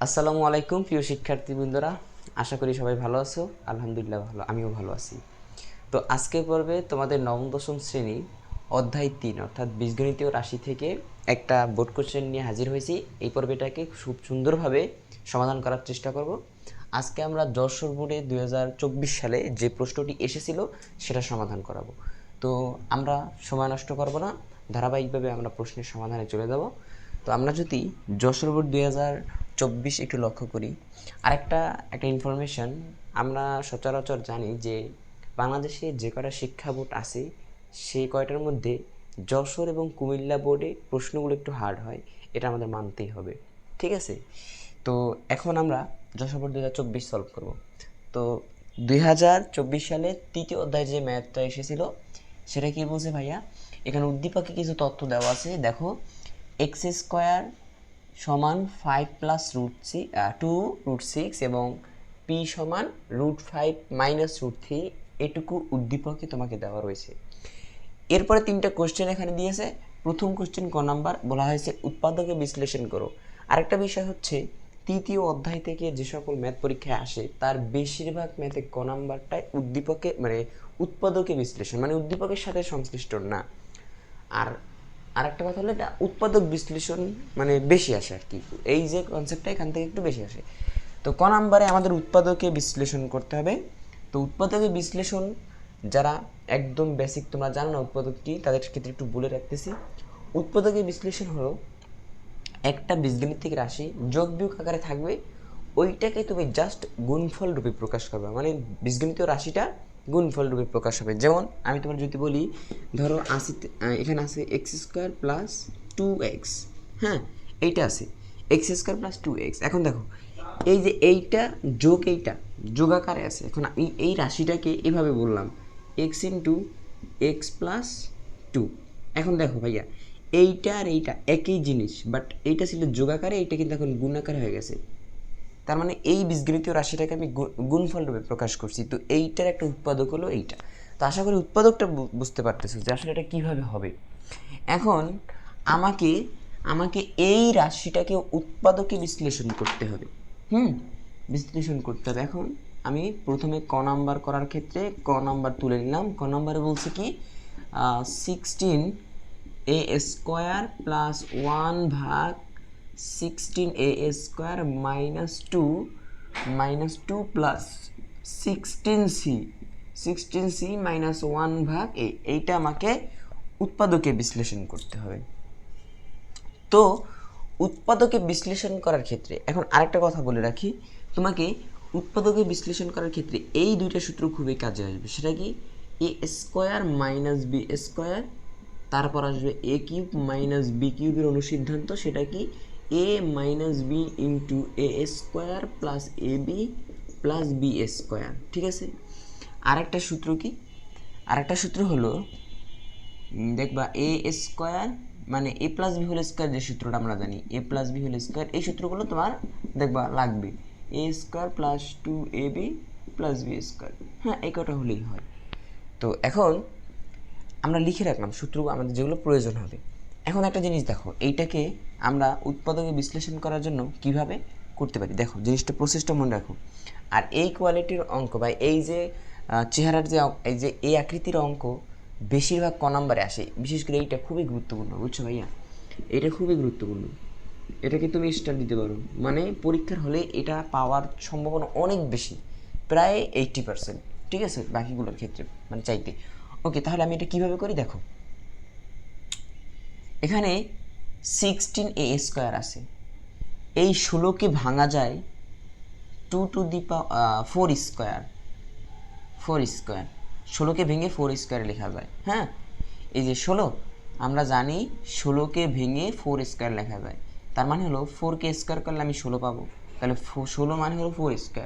আসসালামু আলাইকুম প্রিয় শিক্ষার্থীবৃন্দরা, আশা করি সবাই ভালো আছো। আলহামদুলিল্লাহ ভালো, আমিও ভালো আছি। তো আজকের পর্বে তোমাদের নবম দশম শ্রেণী অধ্যায় ৩ অর্থাৎ বীজগণিতীয় রাশি থেকে একটা বোর্ড কোশ্চেন নিয়ে হাজির হয়েছি। এই পর্বটাকে খুব সুন্দরভাবে সমাধান করার চেষ্টা করব। আজকে আমরা যশোর বোর্ডে 2024 সালে যে প্রশ্নটি এসেছিল সেটা সমাধান করাবো। তো আমরা সময় নষ্ট করব না, ধারাবাহিকভাবে আমরা প্রশ্নের সমাধানে চলে যাব। তো আমরা যদি যশোর বোর্ড 2024 একটু লক্ষ্য করি, আরেকটা একটা ইনফরমেশন, আমরা সচরাচর জানি যে বাংলাদেশে যে কয়টা শিক্ষা বোর্ড আছে সেই কয়টার মধ্যে যশোর এবং কুমিল্লা বোর্ডে প্রশ্নগুলো একটু হার্ড হয়, এটা আমাদের মানতেই হবে। ঠিক আছে, তো এখন আমরা যশোর বোর্ড 2024 সলভ করব। তো 2024 সালে তৃতীয় অধ্যায় যে ম্যাথটা এসেছিল সেটা কি বলছে ভাইয়া, এখানে উদ্দীপকে কিছু তথ্য দেওয়া আছে। দেখো, এক্স স্কোয়ার সমান 5 প্লাস √2 √6 এবং পি সমান √5 মাইনাস √3, এটুকু উদ্দীপকে তোমাকে দেওয়া রয়েছে। এরপরে তিনটা কোশ্চেন এখানে দিয়েছে। প্রথম কোশ্চেন ক নাম্বার, বলা হয়েছে উৎপাদকে বিশ্লেষণ করো। আরেকটা বিষয় হচ্ছে, তৃতীয় অধ্যায় থেকে যে সকল ম্যাথ পরীক্ষায় আসে তার বেশিরভাগ ম্যাথে ক নাম্বারটায় উদ্দীপকে উৎপাদকে বিশ্লেষণ, উদ্দীপকের সাথে সংশ্লিষ্ট না। আর আরেকটা কথা হলো, এটা উৎপাদক বিশ্লেষণ বেশি আসে আর কি, এই যে কনসেপ্টটা এখান থেকে একটু বেশি আসে। তো ক নাম্বারে আমাদের উৎপাদকে বিশ্লেষণ করতে হবে। তো উৎপাদকে বিশ্লেষণ যারা একদম বেসিক তোমরা জানো না উৎপাদক কি, তাদের ক্ষেত্রে একটু বলে রাখতেছি। উৎপাদকে বিশ্লেষণ হলো একটা বীজগণিতিক রাশি যোগ বিয়োগ আকারে থাকবে, ওইটাকে তুমি জাস্ট গুণফল রূপে প্রকাশ করবে, বীজগণিতীয় রাশিটা গুণফল রূপে প্রকাশ হবে। যেমন আমি তোমার যদি বলি, ধরো এখানে আছে এক্স স্কোয়ার প্লাস 2x, হ্যাঁ এইটা আছে এক্স স্কোয়ার প্লাস 2x। এখন দেখো, এই যে এইটা যোগ এইটা যোগাকারে আছে। এখন আমি এই রাশিটাকে এভাবে বললাম এক্স ইন্টু এক্স প্লাস 2। এখন দেখো ভাইয়া, এইটা আর এইটা একই জিনিস, বাট এইটা ছিল যোগাকারে, এইটা কিন্তু এখন গুণাকারে হয়ে গেছে। তার মানে এই বীজগণিতীয় রাশিটাকে আমি গুণফল রূপে প্রকাশ করছি। তো এইটার একটা উৎপাদক হলো এইটা। তো আশা করি উৎপাদকটা বুঝতে পারতেছো যে আসলে এটা কীভাবে হবে। এখন আমাকে আমাকে এই রাশিটাকে উৎপাদকে বিশ্লেষণ করতে হবে। বিশ্লেষণ করতে হবে। এখন আমি প্রথমে ক নাম্বার করার ক্ষেত্রে ক নাম্বার তুলে নিলাম। ক নাম্বারে বলছে কি, 16a² plus 1/16a² -2 plus 16c -1/a, এইটা আমাকে উৎপাদকে বিশ্লেষণ করতে হবে। তো উৎপাদকে বিশ্লেষণ করার ক্ষেত্রে এখন আরেকটা কথা বলে রাখি, তোমাকে উৎপাদকে বিশ্লেষণ করার ক্ষেত্রে এই দুইটা সূত্র খুবই কাজে আসবে। সেটা কি, a² মাইনাস b², তারপর আসবে a³ - b³ অনুসিদ্ধান্ত। সেটা কি, a - b into a² plus ab plus b²। ঠিক আছে, আরেকটা সূত্র কি, আরেকটা সূত্র হলো, দেখবা a² a plus B whole square, যে সূত্রটা আমরা জানি a+b² এই সূত্রগুলো তোমার দেখবা লাগবে, a² plus 2ab plus b²। হ্যাঁ, এই কটা হলেই হয়। তো এখন আমরা লিখে রাখলাম সূত্রগুলো আমাদের যেগুলো প্রয়োজন হবে। এখন একটা জিনিস দেখো, এইটাকে আমরা উৎপাদকে বিশ্লেষণ করার জন্য কিভাবে করতে পারি, দেখো জিনিসটা প্রসেসটা মনে রাখো। আর এই কোয়ালিটির অঙ্ক বা এই যে চেহারার যে এই যে এই আকৃতির অঙ্ক বেশিরভাগ ক নাম্বারে আসে। বিশেষ করে এইটা খুবই গুরুত্বপূর্ণ, বুঝছো ভাইয়া, এটা খুবই গুরুত্বপূর্ণ। এটাকে তুমি স্টার দিতে পারো, পরীক্ষার হলে এটা পাওয়ার সম্ভাবনা অনেক বেশি, প্রায় 80%। ঠিক আছে, বাকিগুলোর ক্ষেত্রে চাইতে। ওকে, তাহলে আমি এটা কীভাবে করি দেখো, এখানে 16a² আছে, এই 16কে ভাঙা যায় 2⁴ স্কোয়ার, 16কে ভেঙে 4² লেখা যায়। হ্যাঁ, এই যে 16 আমরা জানি 16কে ভেঙে 4² লেখা যায়। তার মানে হলো 4কে স্কোয়ার করলে আমি 16 পাবো, তাহলে 16 মানে হলো 4²।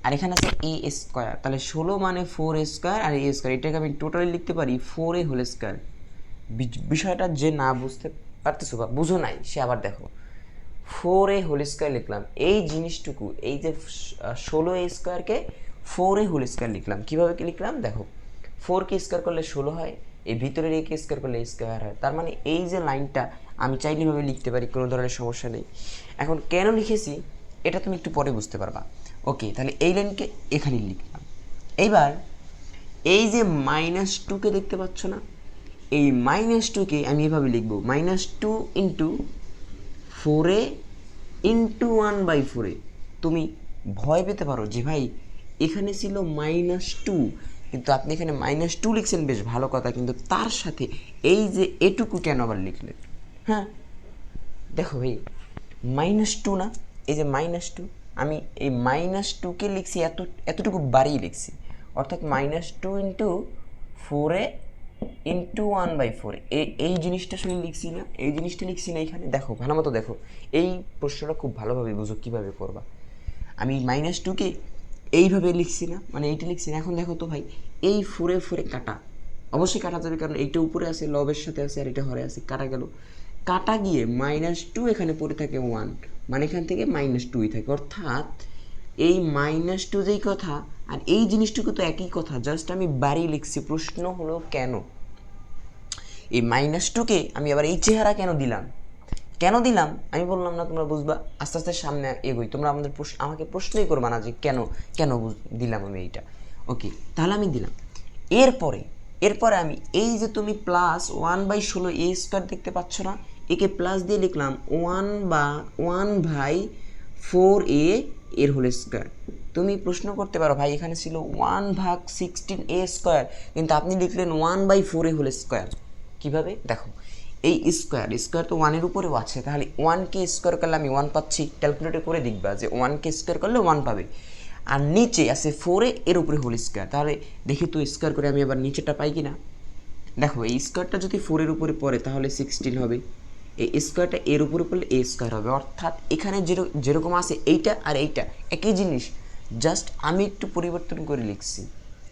আর এখানে আছে a², তাহলে 16 মানে 4² আর a², এটাকে আমি টোটালি লিখতে পারি 4a²। বিষয়টা যে না বুঝতে পারতেছো বা বুঝো নাই, সে আবার দেখো, 4a² লিখলাম, এই জিনিসটুকু, এই যে 16a²কে 4a² লিখলাম। কীভাবে কি লিখলাম দেখো, 4কে স্কোয়ার করলে 16 হয়, এই ভিতরের একে স্কোয়ার করলে স্কোয়ার হয়। তার মানে এই যে লাইনটা আমি চাইলেভাবে লিখতে পারি, কোনো ধরনের সমস্যা নেই। এখন কেন লিখেছি এটা তুমি একটু পরে বুঝতে পারবা। ওকে, তাহলে এই লাইনকে এখানে লিখলাম। এইবার এই যে -2কে দেখতে পাচ্ছ না, এই -2কে আমি এভাবে লিখব, -2 ইন্টু 4a ইন্টু 1/4a। তুমি ভয় পেতে পারো যে ভাই এখানে ছিল -2, কিন্তু আপনি এখানে -2 লিখছেন, বেশ ভালো কথা, কিন্তু তার সাথে এই যে এটুকু কেন আবার লিখলেন? হ্যাঁ দেখো ভাই, -2 না, এই যে -2, আমি এই -2কে লিখছি এতটুকু বাড়িয়ে লিখছি, অর্থাৎ -2 ইন্টু 4a ইন্টু 1/4, এই জিনিসটা শুনে লিখছি না, এই জিনিসটা লিখছি না এখানে। দেখো ভালো মতো দেখো, এই প্রশ্নটা খুব ভালোভাবে বুঝো কীভাবে করবা। আমি -2কে এইভাবে লিখছি না, মানে এইটা লিখছি না। এখন দেখো তো ভাই, এই 4 কাটা, অবশ্যই কাটা যাবে, কারণ এইটা উপরে আছে, লবের সাথে আছে, আর এটা হরে আছে, কাটা গেল। কাটা গিয়ে -2 এখানে পড়ে থাকে 1, মানে এখান থেকে -2ই থাকে, অর্থাৎ এই -2 যেই কথা আর এই জিনিসটুকু তো একই কথা, জাস্ট আমি বাড়িয়ে লিখছি। প্রশ্ন হলো কেন এই -2কে আমি আবার এই চেহারা কেন দিলাম আমি বললাম না, তোমরা বুঝবা আস্তে আস্তে সামনে এগোই। তোমরা আমাকে প্রশ্নই করবা না যে কেন কেন দিলাম আমি এইটা। ওকে, তাহলে আমি দিলাম। এরপরে আমি এই যে তুমি +1/16a² দেখতে পাচ্ছ না, একে প্লাস দিয়ে লিখলাম 1/4a এর হোল স্কোয়ার। তুমি প্রশ্ন করতে পারো ভাই এখানে ছিল 1/16a², কিন্তু আপনি লিখলেন 1/4a হোল স্কোয়ার। কীভাবে দেখো, এই স্কোয়ার তো 1-এর উপরেও আছে, তাহলে 1কে স্কোয়ার করলে আমি 1 পাচ্ছি। ক্যালকুলেটর করে দেখবা যে 1কে স্কোয়ার করলে 1 পাবে, আর নিচে আছে 4a এর উপরে হোল স্কোয়ার। তাহলে দেখি তো স্কোয়ার করে আমি আবার নিচেটা পাই কি না। দেখো এই স্কোয়ারটা যদি 4-এর উপরে পড়ে তাহলে 16 হবে, এই স্কোয়ারটা এর উপরে পড়লে a স্কোয়ার হবে, অর্থাৎ এখানে যেরকম আছে এইটা আর এইটা একই জিনিস, জাস্ট আমি একটু পরিবর্তন করে লিখছি।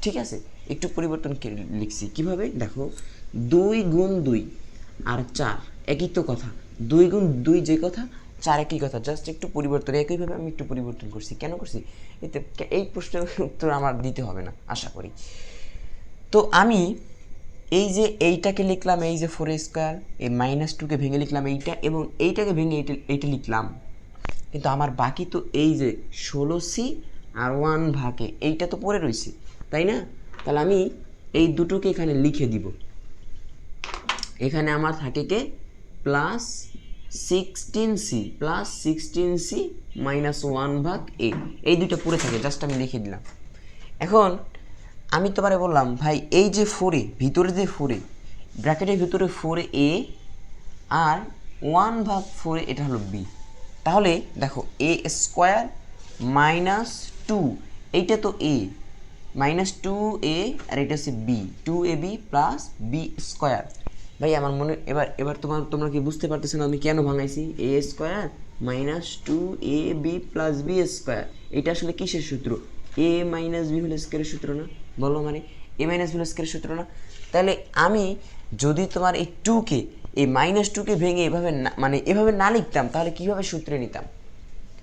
ঠিক আছে, একটু পরিবর্তন করে লিখছি। কীভাবে দেখো, 2 গুণ 2 আর 4 একই তো কথা, 2 গুণ 2 যে কথা, 4 একই কথা, জাস্ট একটু পরিবর্তন। একইভাবে আমি একটু পরিবর্তন করছি। কেন করছি? এতে এই প্রশ্নের উত্তর আমার দিতে হবে না আশা করি। তো আমি এই যে এইটাকে লিখলাম, এই যে 4a², এই -2কে ভেঙে লিখলাম এইটা, এবং এইটাকে ভেঙে এইটা লিখলাম, কিন্তু আমার বাকি তো এই যে 16c আর 1/a এইটা তো পড়ে রয়েছে, তাই না? তাহলে আমি এই দুটোকে এখানে লিখে দিব। এখানে আমার থাকে কে +16c -1/a, এই দুটো পড়ে থাকে, জাস্ট আমি লিখে দিলাম। এখন আমি তোমারে বললাম ভাই এই যে 4a ভিতরে, যে 4a ব্র্যাকেটের ভিতরে 4a আর 1/4 এটা হলো b। তাহলে দেখো a² -2, এইটা তো a, -2a আর এটা হচ্ছে b, 2ab প্লাস b²। ভাই আমার মনে এবার তোমরা কি বুঝতে পারতেছো না আমি কেন ভাঙাইছি? a² -2ab প্লাস b², এটা আসলে কিসের সূত্র? a - b হোল স্কয়ারের সূত্র না? বলো, মানে a - b হোল স্কয়ারের সূত্র না? তাহলে আমি যদি তোমার এই 2কে, এই -2কে ভেঙে এভাবে মানে এভাবে না লিখতাম, তাহলে কীভাবে সূত্রে নিতাম?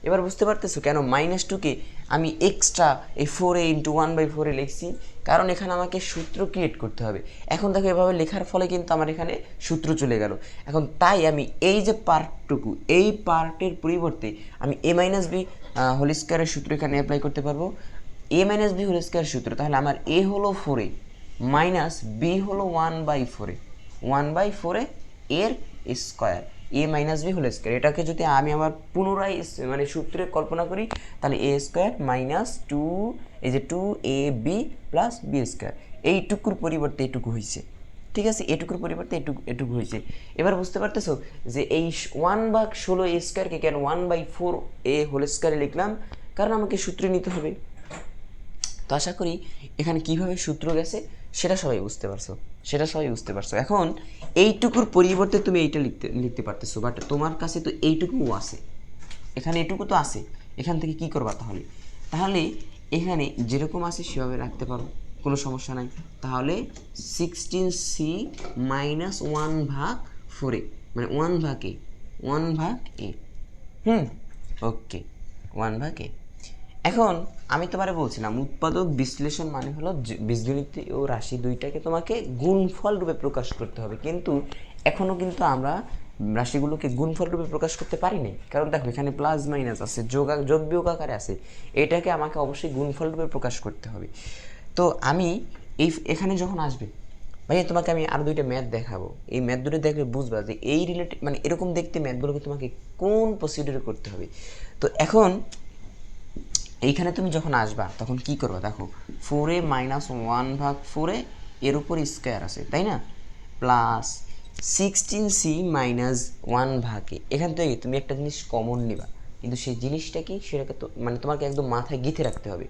এবার বুঝতে পারতেছো কেন -2কে আমি এক্সট্রা এই 4a × 1/4 লিখছি? কারণ এখানে আমাকে সূত্র ক্রিয়েট করতে হবে। এখন দেখো এভাবে লেখার ফলে কিন্তু আমার এখানে সূত্র চলে গেল। এখন তাই আমি এই যে পার্টটুকু, এই পার্টের পরিবর্তে আমি a - b হোল স্কয়ারের সূত্র এখানে অ্যাপ্লাই করতে পারবো। a - b হোল স্কয়ারের সূত্র, তাহলে আমার a হলো 4a মাইনাস b হলো 1/4a, 1/4a এর square, a - b whole square. এটাকে যদি আমি আবার পুনরায় মানে সূত্রে কল্পনা করি, তাহলে a² - 2, এই যে 2ab প্লাস b², এইটুকুর পরিবর্তে এটুকু হয়েছে। ঠিক আছে, এটুকুর পরিবর্তে এটুকু হয়েছে। এবার বুঝতে পারতেছো যে এই 1/16a² কেন 1/4a হোল স্কয়ারে লিখলাম? কারণ আমাকে সূত্রে নিতে হবে। তো আশা করি এখানে কিভাবে সূত্র গেছে সেটা সবাই বুঝতে পারছো। এখন এইটুকুর পরিবর্তে তুমি এইটা লিখতে পারতেছো, বাট তোমার কাছে তো এইটুকুও আছে, এখানে এটুকু তো আছে। এখান থেকে কি করবা তাহলে এখানে যেরকম আছে সেভাবে রাখতে পারো, কোনো সমস্যা নাই। তাহলে 16c - 1/4a, মানে 1/a। ওকে, 1/a। এখন আমি তোমারে বলছিলাম উৎপাদক বিশ্লেষণ মানে হলো বীজগণিত ও রাশি দুইটাকে তোমাকে গুণফল রূপে প্রকাশ করতে হবে, কিন্তু এখনও কিন্তু আমরা রাশিগুলোকে গুণফল রূপে প্রকাশ করতে পারি নাই, কারণ দেখো এখানে প্লাস মাইনাস আছে, যোগ বিয়োগ আকারে আছে, এটাকে আমাকে অবশ্যই গুণফল রূপে প্রকাশ করতে হবে। তো আমি এখানে যখন আসবে ভাইয়া, তোমাকে আমি আরও দুইটা ম্যাথ দেখাবো, এই ম্যাথ দুটো দেখলে বুঝবা যে এই রিলেটেড মানে এরকম দেখতে ম্যাথগুলোকে তোমাকে কোন প্রসিডিউরে করতে হবে। তো এখন এইখানে তুমি যখন আসবা তখন কি করবা, দেখো 4a - 1/4 এর উপর স্কোয়ার আছে, তাই না, প্লাস 16c - 1/a। এখান থেকে তুমি একটা জিনিস কমন নিবা, কিন্তু সেই জিনিসটা কি সেটাকে তো মানে তোমাকে একদম মাথায় গেঁথে রাখতে হবে।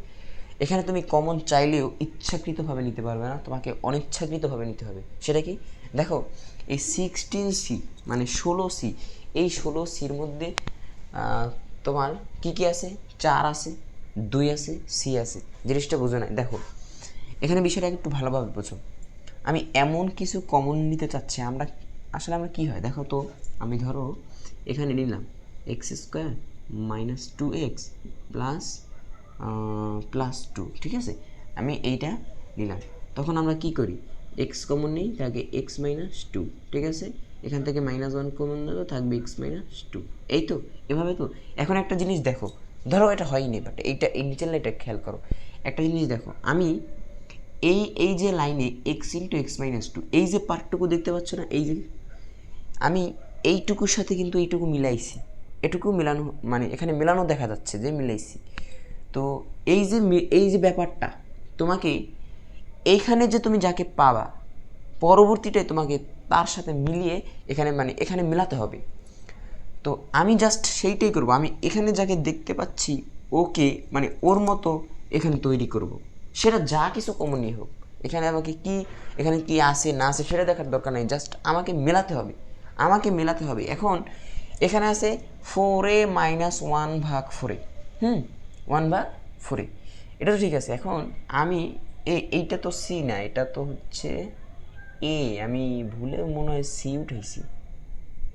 এখানে তুমি কমন চাইলেও ইচ্ছাকৃতভাবে নিতে পারবে না, তোমাকে অনিচ্ছাকৃতভাবে নিতে হবে। সেটা কি, দেখো এই 16c মানে 16c, এই 16cর মধ্যে তোমার কি কি আছে, 4 আছে, 2 আছে, সি আছে। জিনিসটা বোঝো নাই, দেখো এখানে বিষয়টা একটু ভালোভাবে বোঝো। আমি এমন কিছু কমন নিতে চাচ্ছি, আমরা আসলে আমরা কী হয় দেখো তো, আমি ধরো এখানে নিলাম x² - 2x প্লাস 2, ঠিক আছে, আমি এইটা নিলাম। তখন আমরা কি করি, x কমন নিই, তাকে x - 2, ঠিক আছে, এখান থেকে -1 কমন নেবো, থাকবে x - 2। এই তো, এভাবে তো। এখন একটা জিনিস দেখো, ধরো এটা হয়নি, বাট এইটা এই নিচের লাইনটা খেয়াল করো, একটা জিনিস দেখো, আমি এই যে লাইনে x × x - 2 এই যে পার্টটুকু দেখতে পাচ্ছ না, এই যে আমি এইটুকুর সাথে কিন্তু এইটুকু মিলাইছি, এটুকু মিলানো মানে এখানে মেলানো দেখা যাচ্ছে যে মিলাইছি। তো এই যে ব্যাপারটা তোমাকে এইখানে যে তুমি যাকে পাবা পরবর্তীটায় তোমাকে তার সাথে মিলিয়ে এখানে মানে এখানে মেলাতে হবে। তো আমি জাস্ট সেইটাই করব, আমি এখানে যাকে দেখতে পাচ্ছি ওকে মানে ওর মতো এখানে তৈরি করব, সেটা যা কিছু কমনই হোক। এখানে আমাকে কি এখানে কি আসে না আসে সেটা দেখার দরকার নেই, জাস্ট আমাকে মেলাতে হবে, আমাকে মেলাতে হবে। এখন এখানে আছে 4a - 1/4, 1/4, এটা তো ঠিক আছে। এখন আমি এইটা তো সি না, এটা তো হচ্ছে এ, আমি ভুলে মনে হয় সি উঠেছি,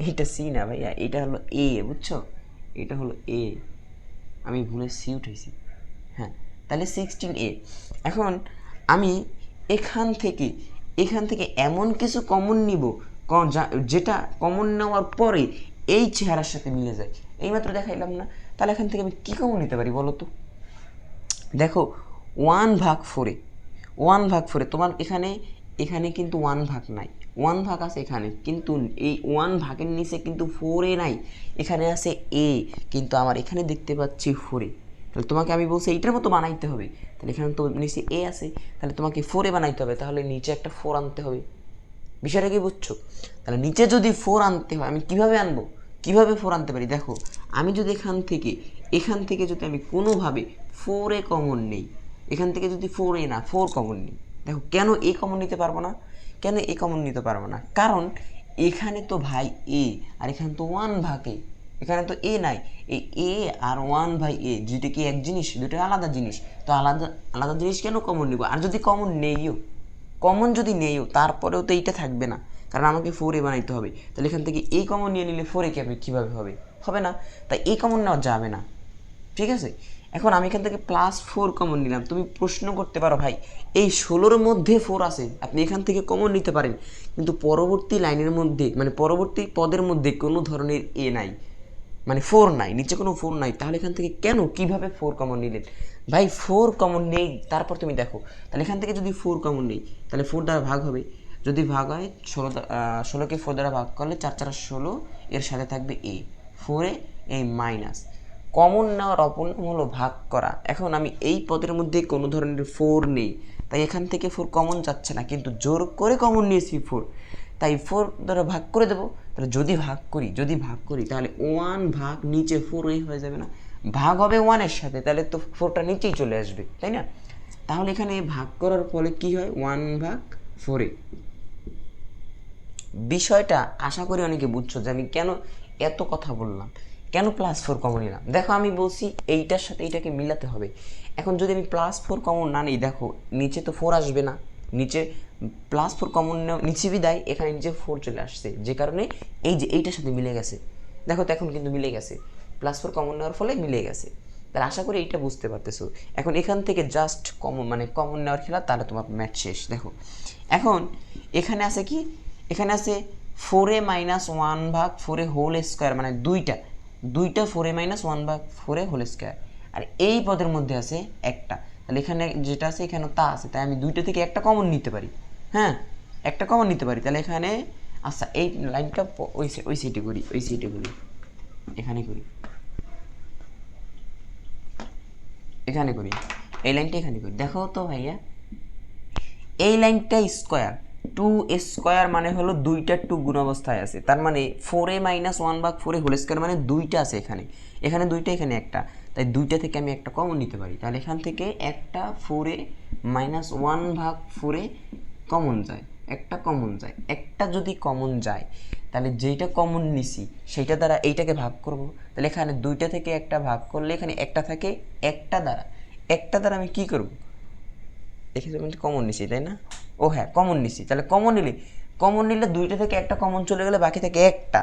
এটা সি না ভাইয়া, এটা হলো এ, বুঝছো, এটা হলো এ, আমি ভুলে সি উঠেছি। হ্যাঁ, তাহলে 16a। এখন আমি এখান থেকে এমন কিছু কমন নিব যেটা কমন নেওয়ার পরে এই চেহারার সাথে মিলে যায়, এইমাত্র দেখাইলাম না। তাহলে এখান থেকে আমি কী কমন নিতে পারি বলো তো, দেখো 1/4 তোমার এখানে কিন্তু 1 ভাগ নাই, 1 ভাগ আছে এখানে, কিন্তু এই 1 ভাগের নিচে কিন্তু 4a নাই, এখানে আছে a, কিন্তু আমার এখানে দেখতে পাচ্ছি 4a। তাহলে তোমাকে আমি বলছি এইটার মতো বানাইতে হবে, তাহলে এখানে তো নিচে a আছে, তাহলে তোমাকে 4a বানাইতে হবে, তাহলে নিচে একটা 4 আনতে হবে। বিষয়টা কি বুঝছো? তাহলে নিচে যদি 4 আনতে হয়, আমি কিভাবে আনবো, কিভাবে 4 আনতে পারি, দেখো আমি যদি এখান থেকে যদি আমি কোনোভাবে 4a কমন নেই, এখান থেকে যদি 4a না 4 কমন নিই, দেখো কেন এ কমন নিতে পারবো না, কেন এ কমন নিতে পারবো না, কারণ এখানে তো ভাই এ আর এখানে তো 1/a, এখানে তো এ নাই, এই এ আর 1/a দুইটা কি এক জিনিস, দুটো আলাদা জিনিস, তো আলাদা আলাদা জিনিস কেন কমন নিব, আর যদি কমন যদি নেইও তারপরেও তো এইটা থাকবে না, কারণ আমাকে 4a বানাইতে হবে। তাহলে এখান থেকে এই কমন নিয়ে নিলে 4a কীভাবে হবে না, তাই এই কমন নেওয়া যাবে না, ঠিক আছে। এখন আমি এখান থেকে +4 কমন নিলাম, তুমি প্রশ্ন করতে পারো ভাই এই 16-র মধ্যে 4 আছে, আপনি এখান থেকে কমন নিতে পারেন, কিন্তু পরবর্তী লাইনের মধ্যে মানে পরবর্তী পদের মধ্যে কোনো ধরনের এ নাই, মানে 4 নাই, নিচে কোনো 4 নাই, তাহলে এখান থেকে কেন কিভাবে 4 কমন নিলেন ভাই, 4 কমন নেই। তারপর তুমি দেখো, তাহলে এখান থেকে যদি 4 কমন নেই, তাহলে 4 দ্বারা ভাগ হবে, যদি ভাগ হয় 16কে 4 দ্বারা ভাগ করলে 4 × 4 = 16, এর সাথে থাকবে এ, 4a, এই মাইনাস কমন নেওয়ার অপর নাম হলো ভাগ করা। এখন আমি এই পদের মধ্যে কোনো ধরনের 4 নেই, তাই এখান থেকে 4 কমন যাচ্ছে না, কিন্তু জোর করে কমন নিয়েছি 4, তাই 4 দ্বারা ভাগ করে দেবো। তাহলে যদি ভাগ করি তাহলে 1 ভাগ নিচে 4a হয়ে যাবে না, ভাগ হবে 1-এর সাথে, তাহলে তো 4টা নিচেই চলে আসবে, তাই না। তাহলে এখানে ভাগ করার ফলে কি হয়, 1/4a। বিষয়টা আশা করি অনেকে বুঝছো যে আমি কেন এত কথা বললাম, কেন +4 কমন নিলাম। দেখো আমি বলছি এইটার সাথে এইটাকে মিলাতে হবে। এখন যদি আমি +4 কমন না নিই, দেখো নিচে তো 4 আসবে না, নিচে +4 কমন নিচে বিদায় এখানে নিচে 4 চলে আসছে, যে কারণে এই যে এইটার সাথে মিলে গেছে, দেখো তো এখন কিন্তু মিলে গেছে, +4 কমন নেওয়ার ফলে মিলে গেছে। তাহলে আশা করি এইটা বুঝতে পারতেছো। এখন এখান থেকে জাস্ট কমন নেওয়ার খেলা, তাহলে তোমার ম্যাথ শেষ। দেখো এখন এখানে আছে কি, এখানে আছে 4a মাইনাস 1/4 হোল স্কোয়ার, মানে দুইটা 4a মাইনাস 1/4 হোল স্কোয়ার, আর এই পদের মধ্যে আছে একটা, তাহলে এখানে যেটা আছে এখানে তা আছে, তাই আমি দুইটা থেকে একটা কমন নিতে পারি। হ্যাঁ, একটা কমন নিতে পারি, তাহলে এখানে আচ্ছা এই লাইনটা ওই সাইডে করি, এখানে করি, এখানে করি, এই লাইনটা এখানে করি। দেখো তো ভাইয়া, এই লাইনটা স্কোয়ার, 2 স্কোয়ার মানে হলো দুইটা 2 গুণ অবস্থায় আছে, তার মানে 4a মাইনাস 1/4 হোল স্কোয়ার মানে দুইটা আছে এখানে দুইটা, এখানে একটা, তাই দুইটা থেকে আমি একটা কমন নিতে পারি, তাহলে এখান থেকে একটা 4a মাইনাস 1/4 কমন যায়, একটা যদি কমন যায় তাহলে যেইটা কমন নিছি সেইটা দ্বারা এইটাকে ভাগ করব, তাহলে এখানে দুইটা থেকে একটা ভাগ করলে এখানে একটা থাকে, একটা দ্বারা আমি কি করব, দেখেছো কিন্তু কমন নিছি তাই না? ও হ্যাঁ, কমন নিছি, তাহলে কমন নিলে দুইটা থেকে একটা কমন চলে গেলে বাকি থাকে একটা,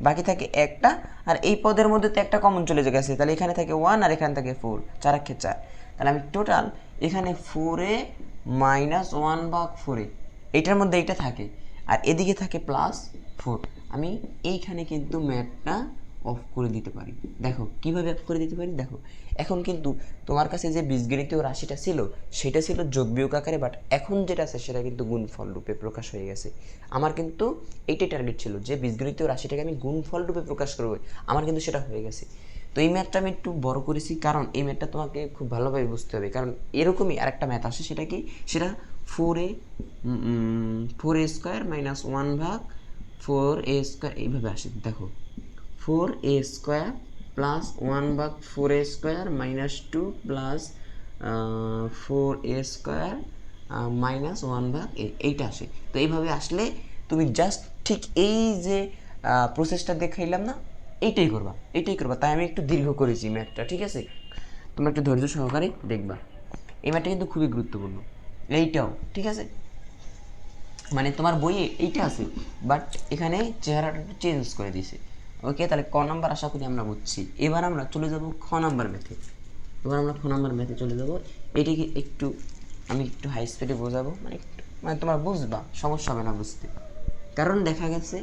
বাকি থাকে একটা, আর এই পদের মধ্যে তো একটা কমন চলে গেছে, তাহলে এখানে থাকে 1 আর এখানে থাকে 4, 4 তাহলে আমি টোটাল এখানে 4a মাইনাস 1/4 এইটার মধ্যে এইটা থাকে, আর এদিকে থাকে +4। আমি এইখানে কিন্তু ম্যাথটা অফ করে দিতে পারি। দেখো কিভাবে অফ করে দিতে পারি, দেখো এখন কিন্তু তোমার কাছে যে বীজগণিতীয় রাশিটা ছিল সেটা ছিল যোগ বিয়োগ আকারে, বাট এখন যেটা আছে সেটা কিন্তু গুণফল রূপে প্রকাশ হয়ে গেছে। আমার কিন্তু এইটাই টার্গেট ছিল যে বীজগণিতীয় রাশিটাকে আমি গুণফল রূপে প্রকাশ করবো, আমার কিন্তু সেটা হয়ে গেছে। তো এই ম্যাথটা আমি একটু বড় করেছি, কারণ এই ম্যাথটা তোমাকে খুব ভালোভাবে বুঝতে হবে, কারণ এরকমই আরেকটা ম্যাথ আসে, সেটা কি, সেটা 4a square minus 1/4a square এইভাবে আসে। দেখো 4a square plus 1/4a square minus 2 plus 4a square minus 1/a, এইটা আসে। তো এইভাবে আসলে তুমি জাস্ট ঠিক এই যে প্রসেসটা দেখাইলাম না, এইটাই করবা, তাই আমি একটু দীর্ঘ করেছি ম্যাথটা, ঠিক আছে? তোমরা একটু ধৈর্য সহকারে দেখবা, এই ম্যাথটা কিন্তু খুবই গুরুত্বপূর্ণ, এইটাও ঠিক আছে, মানে তোমার বইয়ে এইটা আছে, বাট এখানে চেহারাটা একটু চেঞ্জ করে দিয়েছে। ওকে, তাহলে ক নাম্বার আশা করি আমরা বুঝছি। এবার আমরা চলে যাব খ নাম্বার ম্যাথে চলে যাব। এটিকে একটু আমি একটু হাই স্পিডে বোঝাবো, মানে তোমরা বুঝবা, সমস্যা হবে না বুঝতে, কারণ দেখা গেছে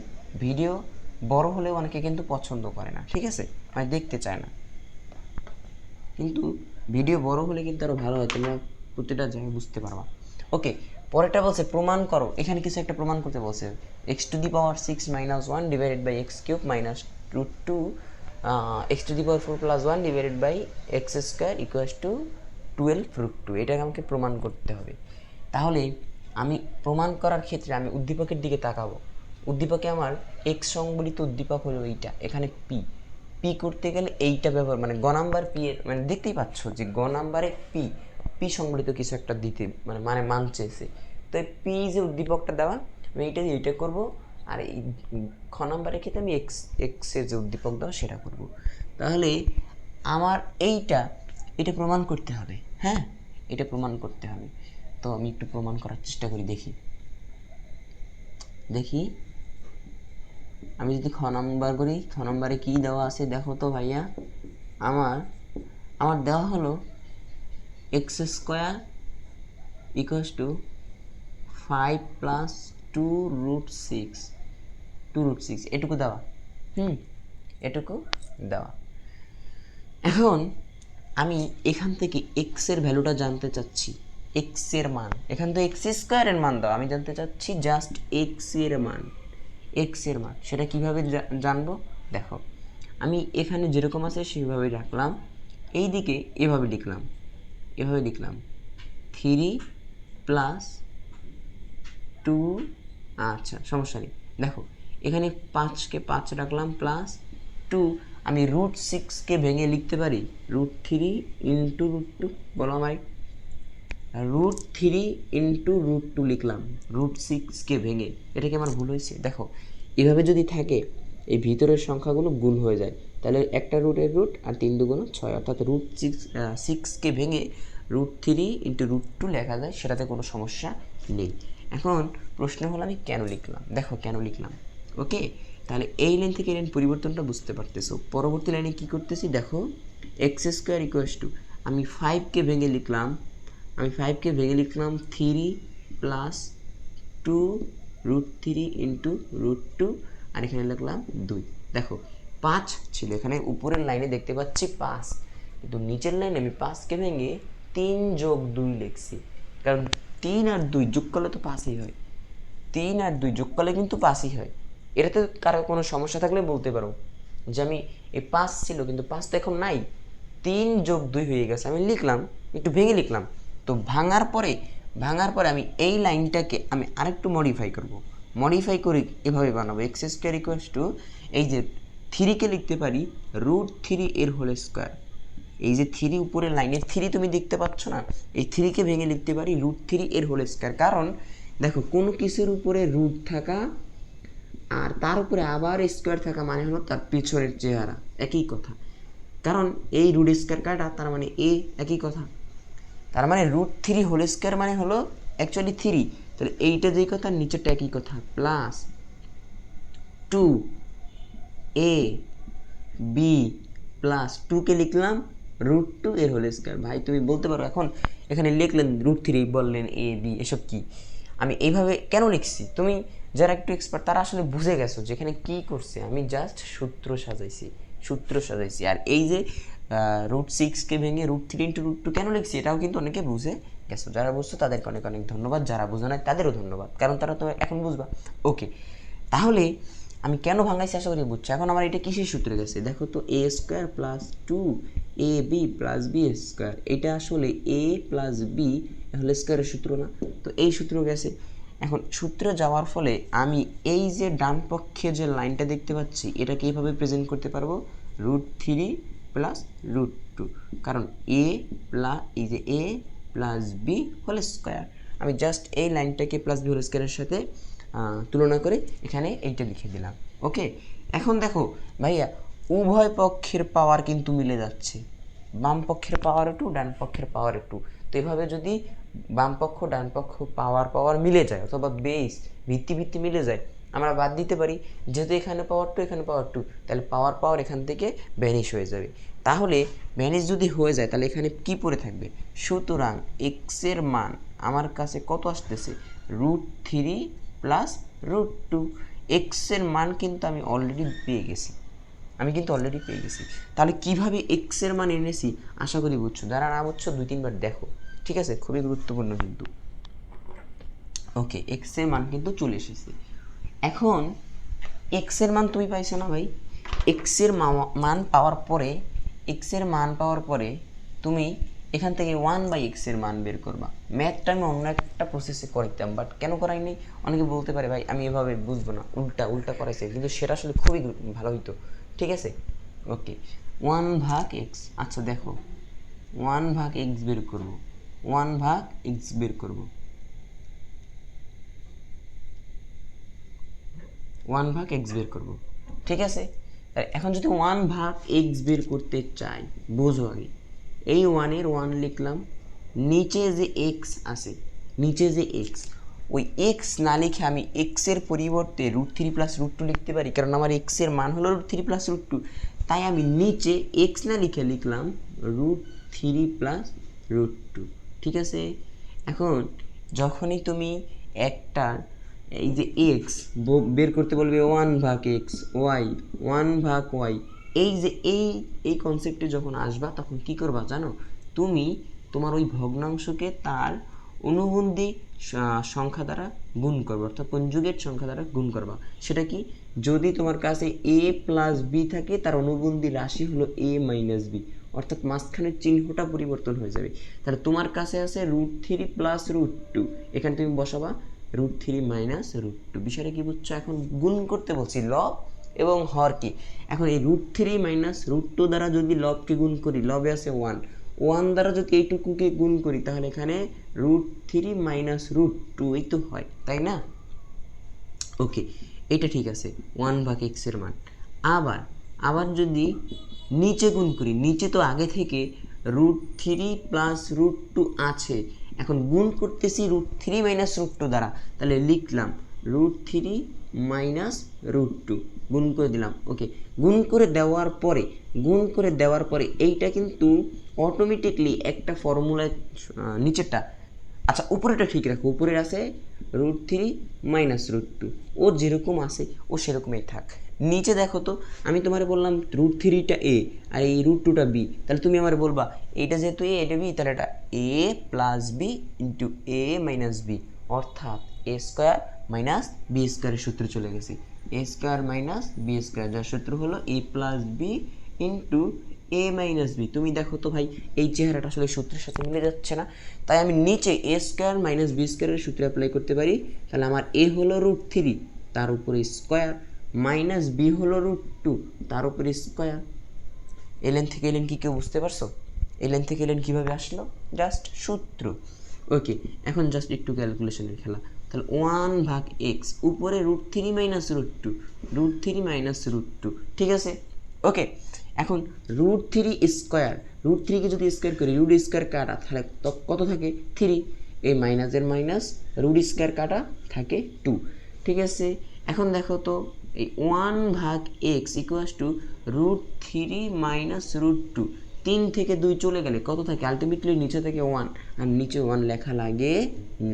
ভিডিও বড় হলেও অনেকে কিন্তু পছন্দ করে না, ঠিক আছে, মানে দেখতে চায় না, কিন্তু ভিডিও বড় হলে কিন্তু আরও ভালো হয়, তোমরা প্রতিটা জায়গায় বুঝতে পারবা। ওকে, পরেরটা বলছে প্রমাণ করো, এখানে কিছু একটা প্রমাণ করতে বলছে, x⁻6 - 1 divided by x³ minus √2 x⁴ + 1 divided by x² equals to 12√2, এটাকে আমাকে প্রমাণ করতে হবে। তাহলে আমি প্রমাণ করার ক্ষেত্রে আমি উদ্দীপকের দিকে তাকাবো, উদ্দীপকে আমার x সংবলিত উদ্দীপক হলো এইটা, এখানে পি করতে গেলে এইটা ব্যবহার, মানে গ নাম্বার পি এর, মানে দেখতেই পাচ্ছ যে গ নাম্বারে পি সংবলিত কিছু একটা দিতে মানে মান চেয়েছে, তো পি যে উদ্দীপকটা দেওয়া, আমি এইটা করবো, আর এই খ নাম্বারের ক্ষেত্রে আমি এক্সের যে উদ্দীপক দেওয়া সেটা করব। তাহলে আমার এটা প্রমাণ করতে হবে, হ্যাঁ, এটা প্রমাণ করতে হবে। তো আমি একটু প্রমাণ করার চেষ্টা করি, দেখি আমি যদি খ নাম্বার করি, খ নাম্বারে কী দেওয়া আছে দেখো তো ভাইয়া, আমার দেওয়া হলো x² ইকুয়ালস টু 5 প্লাস 2√6 এটুকু দেওয়া, এটুকু দেওয়া। এখন আমি এখান থেকে x এর ভ্যালুটা জানতে চাচ্ছি, x এর মান, এখান তো x² এর মান দাও, আমি জানতে চাচ্ছি জাস্ট x এর মান, সেটা কিভাবে জানবো, দেখো আমি এখানে যেরকম আছে সেইভাবে রাখলাম, এই দিকে এভাবে লিখলাম 3 প্লাস 2, আচ্ছা সমস্যা নেই, দেখো এখানে 5কে 5 রাখলাম প্লাস 2, আমি √6কে ভেঙে লিখতে পারি √3 ইন্টু √2, বলো আমায়, √3 ইন্টু √2 লিখলাম √6কে ভেঙে, এটা কি আমার ভুল হয়েছে? দেখো এভাবে যদি থাকে এই ভিতরের সংখ্যাগুলো গুণ হয়ে যায়, তাহলে একটা রুটের রুট আর 3 × 2 = 6, অর্থাৎ √6কে ভেঙে √3 ইন্টু √2 লেখা যায়, সেটাতে কোনো সমস্যা নেই। এখন প্রশ্ন হলো আমি কেন লিখলাম, দেখো কেন লিখলাম। ওকে, তাহলে এই লাইন থেকে এই লাইন পরিবর্তনটা বুঝতে পারতেছো। পরবর্তী লাইনে কি করতেছি দেখো, x² ইকুয়ালস টু, আমি 5কে ভেঙে লিখলাম 3 প্লাস 2 √3 ইন্টু √2, আর এখানে লিখলাম 2। দেখো 5 ছিল, এখানে উপরের লাইনে দেখতে পাচ্ছি 5, কিন্তু নিচের লাইনে আমি 5কে ভেঙে 3 যোগ 2 লিখছি, কারণ 3 আর 2 যোগ করলে তো 5ই হয়। 3 আর 2 যোগ করলে কিন্তু 5ই হয়। এটাতে কারো কোনো সমস্যা থাকলে বলতে পারো যে আমি এই 5 ছিল কিন্তু 5 তো এখন নাই, 3 যোগ 2 হয়ে গেছে, আমি লিখলাম, একটু ভেঙে লিখলাম। তো ভাঙার পরে আমি এই লাইনটাকে আমি আরেকটু মডিফাই করি, এভাবে বানাবো x², এই যে 3কে লিখতে পারি √3 এর হোল স্কোয়ার। এই যে 3 উপরের লাইনের 3 তুমি দেখতে পাচ্ছ না, এই 3কে ভেঙে লিখতে পারি √3 এর হোল স্কোয়ার। কারণ দেখো কোনো কিছুর উপরে রুট থাকা আর তার উপরে আবার স্কোয়ার থাকা মানে হলো তার পিছনের চেহারা, একই কথা। কারণ এই রুট স্কোয়ার কাটা, তার মানে এ একই কথা। তার মানে √3 হোল স্কোয়ার মানে হলো অ্যাকচুয়ালি 3, তাহলে এইটা যেই কথা নিচেরটা একই কথা, প্লাস 2ab প্লাস 2কে লিখলাম √2 এর হোল স্কোয়ার। ভাই তুমি বলতে পারো এখন এখানে লিখলেন √3 বললেন এ বি, এসব কি? আমি এইভাবে কেন লিখছি, তুমি যারা একটু এক্সপার্ট তারা আসলে বুঝে গেছো যে এখানে কী করছে। আমি জাস্ট সূত্র সাজাইছি। আর এই যে √6কে ভেঙে √3 ইন্টু √2 কেন লিখছি, এটাও কিন্তু অনেকে বুঝে গেছো। যারা বুঝছো তাদেরকে অনেক অনেক ধন্যবাদ, যারা বুঝো না তাদেরও ধন্যবাদ, কারণ তারা তো এখন বুঝবা। ওকে, তাহলে আমি কেন ভাঙাইছি আশা করি বুঝছো। এখন আমার এটা কিসের সূত্রে গেছে দেখো তো, a² plus 2ab plus b², এটা আসলে a প্লাস বি হোল স্কোয়ারের সূত্র না? তো এই সূত্র গেছে। এখন সূত্রে যাওয়ার ফলে আমি এই যে ডান পক্ষে যে লাইনটা দেখতে পাচ্ছি এটাকে এইভাবে প্রেজেন্ট করতে পারবো √3 প্লাস √2, কারণ এই যে a plus B whole square, আমি জাস্ট এই লাইনটাকে প্লাস বি হোল স্কোয়ারের সাথে তুলনা করে এখানে এইটা লিখে দিলাম। ওকে, এখন দেখো ভাইয়া উভয় পক্ষের পাওয়ার কিন্তু মিলে যাচ্ছে, বাম পক্ষের পাওয়ার 2, ডান পক্ষের পাওয়ার 2। তো এভাবে যদি বাম পক্ষ ডান পক্ষ পাওয়ার মিলে যায়, অথবা বেস ভিত্তি মিলে যায়, আমরা বাদ দিতে পারি। যেহেতু এখানে পাওয়ার 2 এখানে পাওয়ার 2, তাহলে পাওয়ার এখান থেকে ভ্যানিশ হয়ে যাবে। তাহলে ভ্যানিশ যদি হয়ে যায় তাহলে এখানে কি পড়ে থাকবে? সুতরাং এক্সের মান আমার কাছে কত আসতেছে? √3 প্লাস √2। এক্সের মান কিন্তু আমি অলরেডি পেয়ে গেছি, তাহলে কিভাবে এক্সের মান এনেছি আশা করি বুঝছো। যারা না বুঝছো 2-3 বার দেখো, ঠিক আছে? খুবই গুরুত্বপূর্ণ কিন্তু। ওকে, এক্সের মান কিন্তু চলে এসেছে। এখন এক্সের মান তুমি পাইছো না ভাই? এক্সের মান পাওয়ার পরে তুমি এখান থেকে 1/x এর মান বের করবা। ম্যাথটা আমি অন্য একটা প্রসেসে করাইতাম, বাট কেন করাইনি অনেকে বলতে পারে ভাই আমি এভাবে বুঝবো না, উল্টা করাইছে, কিন্তু সেটা আসলে খুবই ভালো হইতো, ঠিক আছে? ওকে, 1/x, আচ্ছা দেখো 1/x বের করব, 1/x বের করব, 1/x বের করব, ঠিক আছে? এখন যদি 1/x বের করতে চাই, বোঝো আগে এই 1-এর 1 লিখলাম, নিচে যে x আছে, ওই x না লিখে আমি x এর পরিবর্তে √3 প্লাস √2 লিখতে পারি, কারণ আমার x এর মান হলো √3 প্লাস √2। তাই আমি নিচে x না লিখে লিখলাম √3 প্লাস √2, ঠিক আছে? এখন যখনই তুমি একটা এই যে x বের করতে বলবে 1/x, y 1/y, এই যে এই কনসেপ্টে যখন আসবা তখন কি করবা জানো? তুমি তোমার ওই ভগ্নাংশকে তার অনুবন্ধী সংখ্যা দ্বারা গুণ করবা, অর্থাৎ কনজুগেট সংখ্যা দ্বারা গুণ করবা। সেটা কি? যদি তোমার কাছে a প্লাস বি থাকে, তার অনুবন্ধী রাশি হলো a মাইনাস বি, অর্থাৎ মাঝখানের চিহ্নটা পরিবর্তন হয়ে যাবে। তাহলে তোমার কাছে আছে √3 প্লাস √2, এখানে তুমি বসাবা √3 মাইনাস √2। বিষয়টা কি বুঝছো? এখন গুণ করতে বলছি লব এবং হর কি। এখন এই √3 মাইনাস √2 দ্বারা যদি লবকে গুণ করি, লবে আছে 1 দ্বারা যদি এইটুকুকে গুণ করি তাহলে এখানে √3 মাইনাস √2 এই তো হয়, তাই না? ওকে, এটা ঠিক আছে 1/x এর মান। আবার যদি নিচে গুণ করি, নিচে তো আগে থেকে √3 প্লাস √2 আছে, এখন গুণ করতেছি √3 মাইনাস √2 দ্বারা, তাহলে লিখলাম √3 মাইনাস √2, গুণ করে দিলাম। ওকে, গুণ করে দেওয়ার পরে এইটা কিন্তু অটোমেটিকলি একটা ফর্মুলায় নিচেরটা, আচ্ছা উপরেটা ঠিক রাখো, উপরে আছে √3 মাইনাস √2, ও যেরকম আছে ও সেরকমই থাক। নিচে দেখো তো, আমি তোমার বললাম √3টা এ আর এই √2টা বি, তাহলে তুমি আমার বলবা এইটা যেহেতু এ এটা বি, তাহলে এটা এ প্লাস বি ইন্টু এ মাইনাস বি, অর্থাৎ এ স্কোয়ার মাইনাস বি স্কোয়ারের সূত্র চলে গেছে। এ স্কোয়ার মাইনাস বি স্কোয়ার, যার সূত্র হলো এ প্লাস বি ইন্টু এ মাইনাস বি। তুমি দেখো তো ভাই, এই চেহারাটা আসলে সূত্রের সাথে মিলে যাচ্ছে না, তাই আমি নিচে এ স্কোয়ার মাইনাস বি স্কোয়ারের সূত্র অ্যাপ্লাই করতে পারি। তাহলে আমার এ হলো √3 তার উপরে স্কোয়ার, মাইনাস বি হলো √2 তার উপরে স্কোয়ার। এলেন থেকে এলেন কি কেউ বুঝতে পারছো? এলেন থেকে এলেন কীভাবে আসলো? জাস্ট সূত্র। ওকে, এখন জাস্ট একটু ক্যালকুলেশনের খেলা। তাহলে 1/x উপরে √3 মাইনাস √2, √3 মাইনাস √2, ঠিক আছে? ওকে, এখন √3 স্কোয়ার, √3কে যদি স্কোয়ার করি, √ স্কোয়ার কাটা তাহলে কত থাকে? 3, এই মাইনাসের মাইনাস √ স্কোয়ার কাটা থাকে 2, ঠিক আছে? এখন দেখো তো, এই 1/x ইকুয়ালস টু √3 মাইনাস √2, 3 থেকে 2 চলে গেলে কত থাকে? আলটিমেটলি নিচে থেকে 1, আর নিচে 1 লেখা লাগে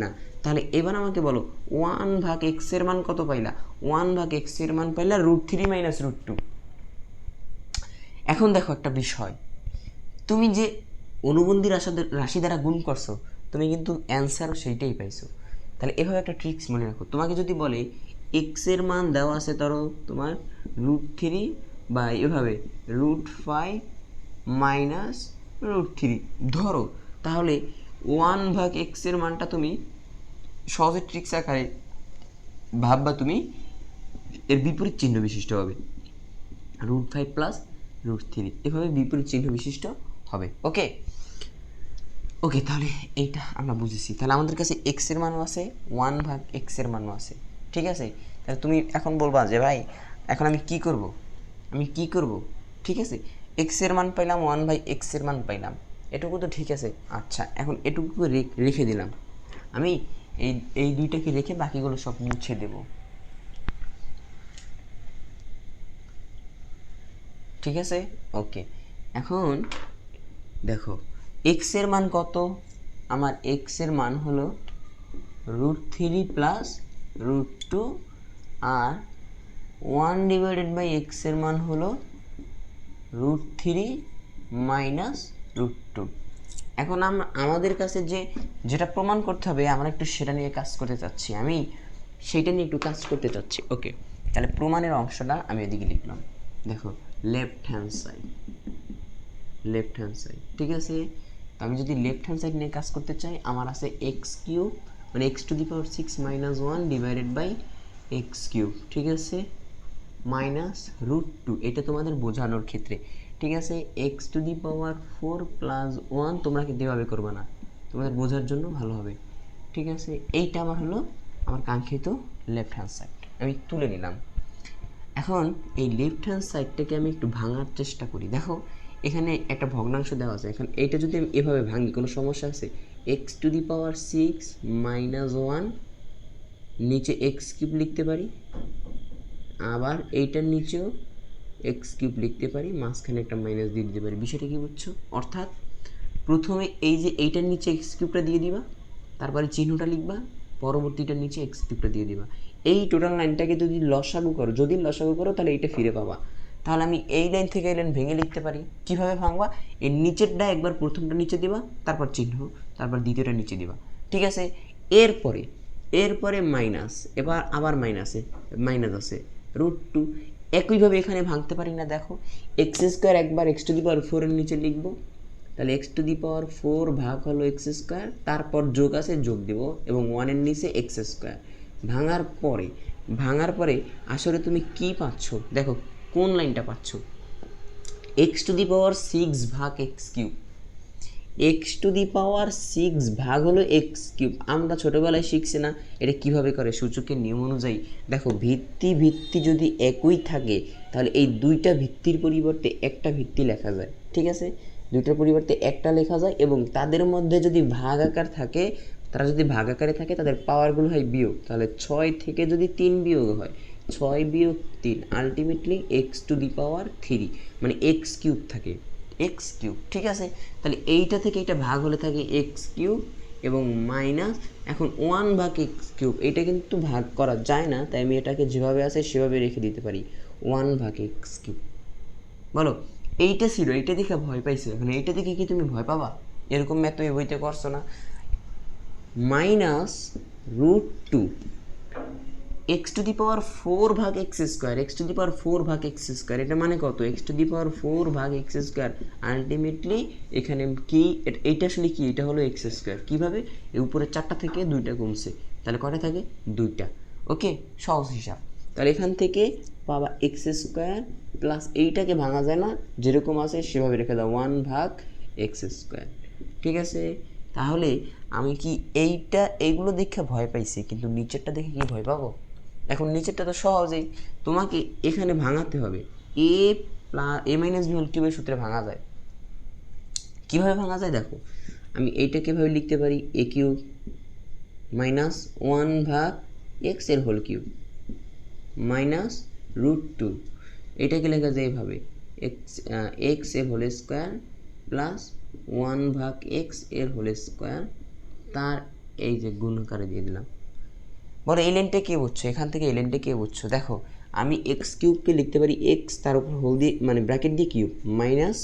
না। তাহলে এবার আমাকে বলো 1/x এর মান কত পাইলা? 1/x এর মান পাইলা √3 মাইনাস √2। এখন দেখো একটা বিষয়, তুমি যে অনুবন্ধী রাশি দ্বারা গুণ করছো, তুমি কিন্তু অ্যান্সারও সেইটাই পাইছো। তাহলে এভাবে একটা ট্রিক্স মনে রাখো, তোমাকে যদি বলে এক্স এর মান দেওয়া আছে ধরো তোমার √3 বা এভাবে √5 মাইনাস √3 ধরো, তাহলে 1/x এর মানটা তুমি সহজে ট্রিক্স আকারে ভাববা, তুমি এর বিপরীত চিহ্ন বিশিষ্ট হবে, √5 প্লাস √3 এভাবে বিপরীত চিহ্ন বিশিষ্ট হবে। ওকে ওকে, তাহলে এইটা আমরা বুঝেছি। তাহলে আমাদের কাছে এক্স এর মানও আছে, 1/x এর মানও আছে, ঠিক আছে? তাহলে তুমি এখন বলবা যে ভাই এখন আমি কি করব? ঠিক আছে, এক্স এর মান পাইলাম, 1/x এর মান পাইলাম, এটুকু তো ঠিক আছে। আচ্ছা, এখন এটুকু রেখে দিলাম আমি, এই দুইটাকে রেখে বাকিগুলো সব মুছে দেব, ঠিক আছে? ওকে, এখন দেখো এক্স এর মান কত? আমার এক্স এর মান হলো √3 প্লাস √2, আর 1/x এর মান হলো √3 মাইনাস √2। এখন আমাদের কাছে যেটা প্রমাণ করতে হবে, আমরা একটু সেটা নিয়ে কাজ করতে চাচ্ছি, আমি সেইটা নিয়ে একটু কাজ করতে চাচ্ছি। ওকে, তাহলে প্রমাণের অংশটা আমি এদিকে লিখলাম, দেখো লেফট হ্যান্ড সাইড, ঠিক আছে? তো আমি যদি লেফট হ্যান্ড সাইড নিয়ে কাজ করতে চাই, আমার আছে x³ মানে x⁻6 - 1 ডিভাইডেড বাই x³, ঠিক আছে? মাইনাস √2, এটা তোমাদের বোঝানোর ক্ষেত্রে, ঠিক আছে? x⁴ প্লাস 1 তোমরা কিন্তু এভাবে করবে না, তোমাদের বোঝার জন্য ভালো হবে, ঠিক আছে? এইটা আমার হলো আমার কাঙ্ক্ষিত লেফট হ্যান্ড সাইড, আমি তুলে নিলাম। এখন এই লেফট হ্যান্ড সাইডটাকে আমি একটু ভাঙার চেষ্টা করি। দেখো এখানে একটা ভগ্নাংশ দেওয়া আছে, এখন এইটা যদি আমি এভাবে ভাঙি, কোনো সমস্যা আছে? x⁻6 - 1 নিচে x³ লিখতে পারি, আবার এইটার নিচেও x³ লিখতে পারি, মাঝখানে একটা মাইনাস দিয়ে দিতে পারি। বিষয়টা কি বুঝছো? অর্থাৎ প্রথমে এই যে এইটার নিচে x³ দিয়ে দিবা, তারপরে চিহ্নটা লিখবা, পরবর্তীটার নিচে x³ দিয়ে দিবা। এই টোটাল লাইনটাকে যদি লসাগু করো তাহলে এইটা ফিরে পাবা। তাহলে আমি এই লাইন থেকে এই লাইন ভেঙে লিখতে পারি। কিভাবে ভাঙবা? এর নিচেরটা একবার প্রথমটা নিচে দিবা, তারপর চিহ্ন, তারপর দ্বিতীয়টা নিচে দিবা, ঠিক আছে? এরপরে মাইনাস, এবার আবার মাইনাস আছে √2। একইভাবে এখানে ভাঙতে পারি না, দেখো x² একবার x⁴ এর নিচে লিখবো, তাহলে x⁴ ভাগ হলো x², তারপর যোগ আছে যোগ দেব, এবং 1 এর নিচে x²। ভাঙার পরে আসলে তুমি কি পাচ্ছ? দেখো কোন লাইনটা পাচ্ছ? x⁻6 ভাগ x³, x⁻6 ভাগ হলো x³। আমরা ছোটোবেলায় শিখছি না এটা কিভাবে করে? সূচকের নিয়ম অনুযায়ী দেখো, ভিত্তি যদি একই থাকে তাহলে এই দুইটা ভিত্তির পরিবর্তে একটা ভিত্তি লেখা যায়, ঠিক আছে? দুইটার পরিবর্তে একটা লেখা যায়, এবং তাদের মধ্যে যদি ভাগাকার থাকে, তারা যদি ভাগাকারে থাকে তাদের পাওয়ারগুলো হয় বিয়োগ। তাহলে 6 থেকে যদি 3 বিয়োগ হয়, 6 বিয়োগ 3 আলটিমেটলি x⁻3 মানে x³ থাকে, x³, ঠিক আছে? তাহলে এইটা থেকে এটা ভাগ হলে থাকে x³ এবং মাইনাস এখন 1/x³ এটা কিন্তু ভাগ করা যায় না, তাই আমি এটাকে যেভাবে আছে সেভাবে রেখে দিতে পারি 1/x³। বলো এইটা ছিল, এইটা দেখে ভয় পাইছো, এখন এইটা দেখে কি তুমি ভয় পাবা? এরকম ম্যাথ তুমি বইতে করছো না? -√2 x⁴/x², x⁴/x², এটা মানে কত? x⁴/x²। আলটিমেটলি এখানে কি এইটা আসলে কি? এটা হলো x²। কিভাবে? এই উপরে 4টা থেকে 2টা কমছে, তাহলে কয়টা থাকে? 2টা। ওকে, সহজ হিসাব। তাহলে এখান থেকে পাবা x² প্লাস এইটাকে ভাঙা যায় না, যেরকম আছে সেভাবে রেখে দাও 1/x²। ঠিক আছে, তাহলে আমি কি এইগুলো দেখে ভয় পাইছি, কিন্তু নিচেরটা দেখে কি ভয় পাবো? এখন নিচেরটা তো সহজেই, তোমাকে এখানে ভাঙাতে হবে। a-b সূত্রে ভাঙা যায়। কিভাবে ভাঙা যায় দেখো, আমি এইটাকে ভাবে লিখতে পারি a³ মাইনাস 1/x³ মাইনাস √2, এটাকে লেখা যায় এভাবে x² প্লাস 1/x² তার এই যে গুণ আকারে দিয়ে দিলাম। বলো এই লাইনটা কে বুঝছো? এখান থেকে এই লাইনটা কে বুঝছো? দেখো আমি x³ লিখতে পারি x তার উপর হোল দিয়ে মানে ব্র্যাকেট দিয়ে কিউব মাইনাস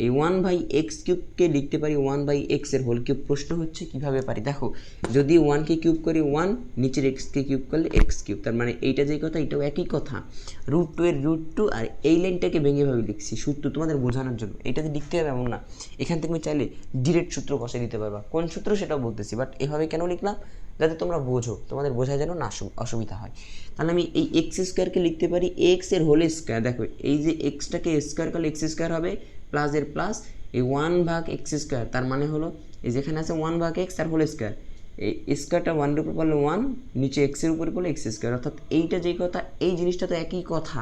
এই 1/x³ লিখতে পারি 1/x³ প্রশ্ন হচ্ছে কিভাবে পারি? দেখো যদি 1কে কিউব করি 1, নিচের x-কে কিউব করলে x³, তার মানে এইটা যেই কথা এটাও একই কথা। √2 এর √2, আর এই লাইনটাকে ভেঙে ভাবে লিখছি সূত্র তোমাদের বোঝানোর জন্য। এইটাতে লিখতে হবে এমন না, এখান থেকে তুমি চাইলে ডিরেক্ট সূত্র বসে দিতে পারবা। কোন সূত্র সেটাও বলতেছি, বাট এভাবে কেন লিখলাম? যাতে তোমরা বোঝো, তোমাদের বোঝা যেন না অসুবিধা হয়। তাহলে আমি এই x² লিখতে পারি x²। দেখো এই যে x-টাকে স্কোয়ার করলে x² হবে, প্লাস এর প্লাস এই 1/x², তার মানে হলো এই যেখানে আছে 1/x আর হোল², এই স্কোয়ারটা 1-এর উপর পড়লে 1, নিচে x-এর উপরে পড়লে x², অর্থাৎ এইটা যেই কথা এই জিনিসটা তো একই কথা,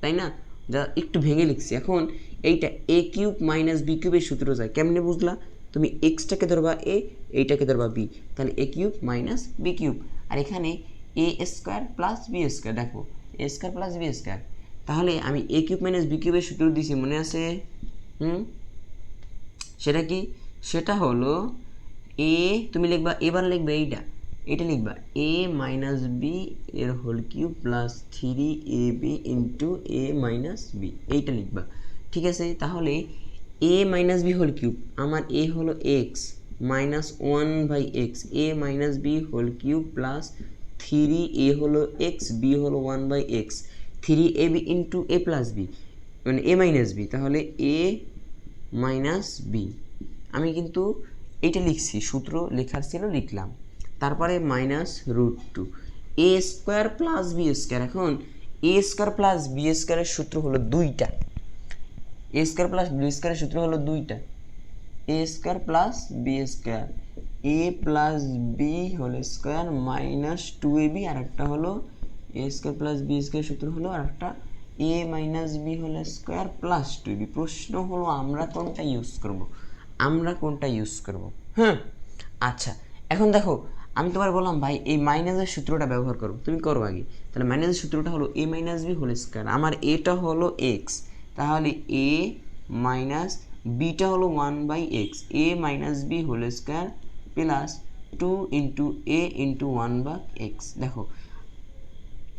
তাই না? যা একটু ভেঙে লিখছি। এখন এইটা a³ মাইনাস b³ সূত্র যায়, কেমনে বুঝলা? তুমি এক্সটাকে ধরবা এ, এইটাকে ধরবা বি, তাহলে a³ মাইনাস b³, আর এখানে a² প্লাস b²। দেখো a² প্লাস b², তাহলে আমি a³ মাইনাস b³ সূত্র দিছি, মনে আছে? সেটা কি? সেটা হলো এ, তুমি লিখবা এবার লিখবা এটা লিখবা a মাইনাস বি এর whole cube plus 3ab into a minus B, এইটা লিখবা। ঠিক আছে, তাহলে a minus B whole cube, আমার a হলো x minus 1/x, a minus B whole cube plus 3a হলো x, b হলো 1/x, 3ab into a plus B মানে a মাইনাস বি, তাহলে a মাইনাস বি। আমি কিন্তু এইটা লিখছি, সূত্র লেখার ছিল লিখলাম, তারপরে -√2 a² প্লাস b²। এখন a² প্লাস b² সূত্র হলো 2টা, a² প্লাস b² সূত্র হলো 2টা, a² plus b², a plus B whole square minus 2ab, আর একটা হলো a² প্লাস b² সূত্র হলো আর একটা a minus B whole square plus 2ab। প্রশ্ন হলো আমরা কোনটা ইউজ করব? হ্যাঁ, আচ্ছা এখন দেখো আমি তোমার বললাম ভাই এই মাইনাসের সূত্রটা ব্যবহার করো, তুমি করো আগে। তাহলে মাইনাসের সূত্রটা হলো a minus B whole square, আমার এটা হলো x, তাহলে a মাইনাস বিটা হলো 1/x, a minus B whole square plus 2 into a into 1/x। দেখো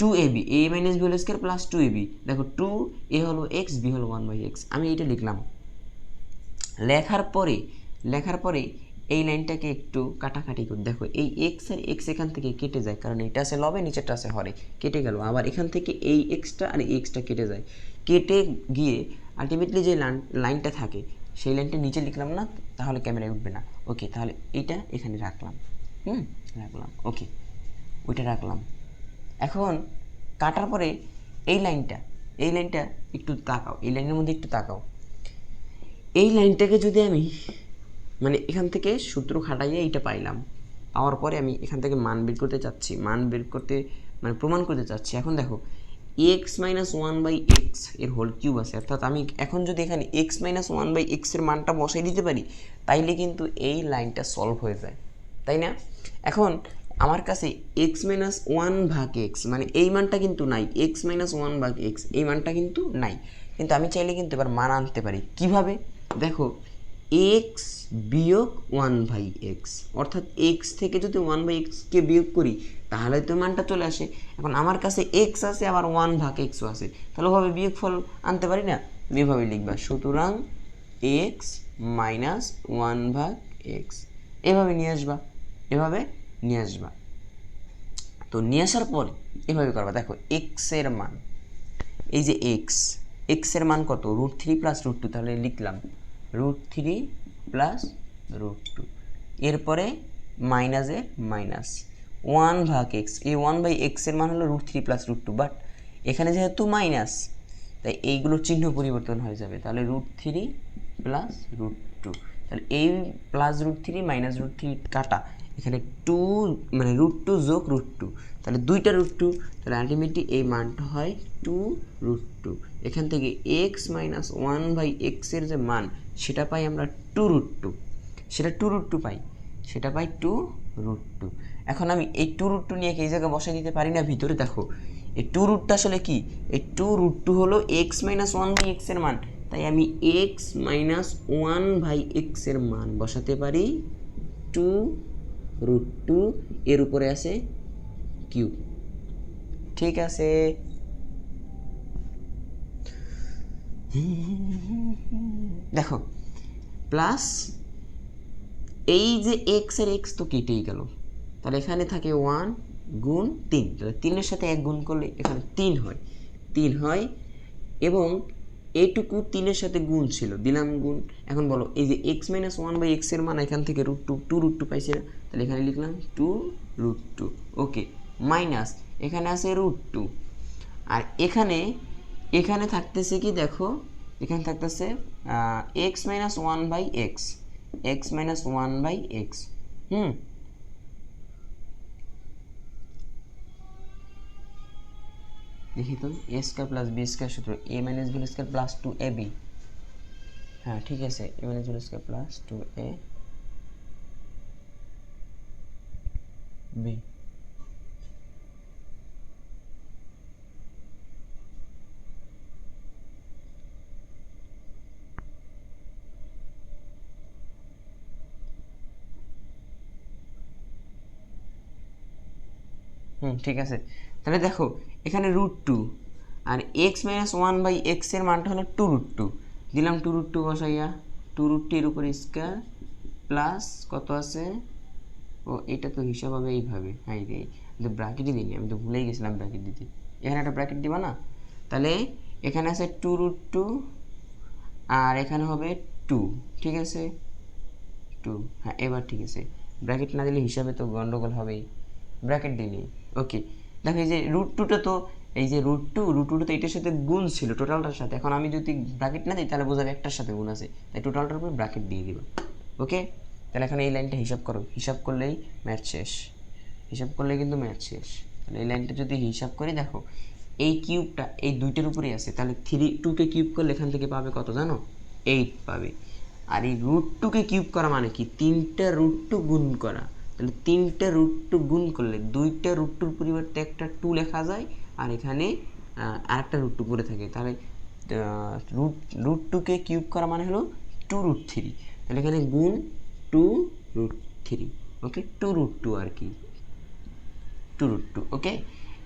2ab, a minus B whole square plus 2ab, দেখো 2a হলো x, b হলো 1/x। আমি এটা লিখলাম, লেখার পরে এই লাইনটাকে একটু কাটাকাটি করে দেখো এই এক্স আর এক্স এখান থেকে কেটে যায়, কারণ এটা আছে লবে নিচেরটা আছে হরে, কেটে গেল। আবার এখান থেকে এই এক্সটা আর এই এক্সটা কেটে যায়, কেটে গিয়ে আলটিমেটলি যে লাইনটা থাকে সেই লাইনটা নিচে লিখলাম না, তাহলে ক্যামেরায় উঠবে না। ওকে, তাহলে এইটা এখানে রাখলাম, রাখলাম, ওকে ওইটা রাখলাম। এখন কাটার পরে এই লাইনটা একটু তাকাও, এই লাইনের মধ্যে একটু তাকাও। এই লাইনটাকে যদি আমি মানে এখান থেকে সূত্র খাটাইয়ে এইটা পাইলাম, পাওয়ার পরে আমি এখান থেকে মান বের করতে চাচ্ছি, মানে প্রমাণ করতে চাচ্ছি। এখন দেখো এক্স মাইনাস 1/x এর হোল কিউব আছে, অর্থাৎ আমি এখন যদি এখানে এক্স মাইনাস 1/x এর মানটা বসাই দিতে পারি, তাইলে কিন্তু এই লাইনটা সলভ হয়ে যায়, তাই না? এখন আমার কাছে এক্স মাইনাস 1/x মানে এই মানটা কিন্তু নাই, এক্স মাইনাস 1/x এই মানটা কিন্তু নাই, কিন্তু আমি চাইলে কিন্তু এবার মান আনতে পারি। কিভাবে? দেখো এক্স বিয়োগ 1/x, অর্থাৎ এক্স থেকে যদি 1/xকে বিয়োগ করি তাহলে তো মানটা চলে আসে। এখন আমার কাছে এক্স আছে আবার 1/xও আছে, তাহলে ওভাবে বিয়োগফল আনতে পারি না, তুমি এভাবে লিখবা, সুতরাং এক্স মাইনাস 1/x, এভাবে নিয়ে আসবা, এভাবে নিয়ে আসবা। তো নিয়ে আসার পরে এভাবে করবা, দেখো এক্সের মান, এই যে এক্সের মান কত, √3 প্লাস √2, তাহলে লিখলাম √3 প্লাস √2, এরপরে মাইনাসে মাইনাস 1/x, এই 1/x এর মান হলো √3 প্লাস √2, বাট এখানে যেহেতু মাইনাস তাই এইগুলো চিহ্ন পরিবর্তন হয়ে যাবে, তাহলে √3 প্লাস √2, তাহলে এই প্লাস √3 মাইনাস √3 কাটা, এখানে 2 মানে √2 যোগ √2, তাহলে দুইটা √2, তাহলে আলটিমেটলি এই মানটা হয় 2√2। এখান থেকে এক্স মাইনাস 1/x এর যে মান সেটা পাই আমরা 2√2, সেটা 2√2 পাই, সেটা পাই 2√2। এখন আমি এই 2√2 নিয়ে এই জায়গায় বসাই দিতে পারি না ভিতরে, দেখো এই 2√2 আসলে কি, এই 2√2 হলো এক্স মাইনাস 1/x এর মান, তাই আমি এক্স মাইনাস 1/x এর মান বসাতে পারি 2√2, এর উপরে আছে কিউব, ঠিক আছে। দেখো প্লাস এই যে এক্স আর এক্স তো কেটেই গেল, তাহলে এখানে থাকে 1 গুণ 3, তাহলে 3-এর সাথে 1 গুণ করলে এখানে 3 হয়, 3 হয়, এবং এইটুকু 3-এর সাথে গুণ ছিল, দিলাম গুণ। এখন বলো এই যে এক্স মাইনাস 1/x এর মান এখান থেকে √2 পাইছি না, তাহলে এখানে লিখলাম 2√2, ওকে, মাইনাস এখানে আছে √2, আর এখানে থাকতেছে কি, দেখো এখানে থাকতেছে x minus 1/x, x minus 1/x, দেখি তো, A square plus B square সূত্র A minus B square plus 2ab, হ্যাঁ ঠিক আছে, A minus B square plus 2ab, ঠিক আছে। তাহলে দেখো এখানে √2 আর এক্স মাইনাস 1/x এর মানটা হলো 2√2, দিলাম 2√2 বসাইয়া, 2√2 এর উপরে স্কোয়ার প্লাস কত আছে, ও এটা তো হিসাব হবে এইভাবে, হ্যাঁ এই ব্র্যাকেটই দিইনি, আমি তো ভুলেই গেছিলাম ব্র্যাকেট দিতে, এখানে একটা ব্র্যাকেট দিবা না, তাহলে এখানে আছে 2√2 আর এখানে হবে 2, ঠিক আছে 2, হ্যাঁ এবার ঠিক আছে, ব্র্যাকেট না দিলে হিসাবে তো গন্ডগোল হবেই, ব্র্যাকেট দিই, ওকে। দেখো এই যে √2টা তো, এই যে √2 তো এটার সাথে গুণ ছিল টোটালটার সাথে, এখন আমি যদি ব্র্যাকেট না দিই তাহলে বোঝাবে একটার সাথে গুণ আছে, তাই টোটালটার উপরে ব্র্যাকেট দিয়ে দিব, ওকে। তাহলে এখন এই লাইনটা হিসাব করো, হিসাব করলেই ম্যাথ শেষ, হিসাব করলেই কিন্তু ম্যাথ শেষ। তাহলে এই লাইনটা যদি হিসাব করি, দেখো এই কিউবটা এই দুইটার উপরেই আছে, তাহলে 2কে কিউব করলে এখান থেকে পাবে কত জানো, 8 পাবে। আর এই √2কে কিউব করা মানে কি, 3টা √2 গুণ করা, তাহলে 3টা √2 গুণ করলে 2টা √2-র পরিবর্তে একটা 2 লেখা যায়, আর এখানে আরেকটা √2 পড়ে থাকে, তাহলে √2কে কিউব করা মানে হলো 2√3, তাহলে এখানে গুণ 2√3, ওকে, 2√2 আর কি, 2√2, ওকে।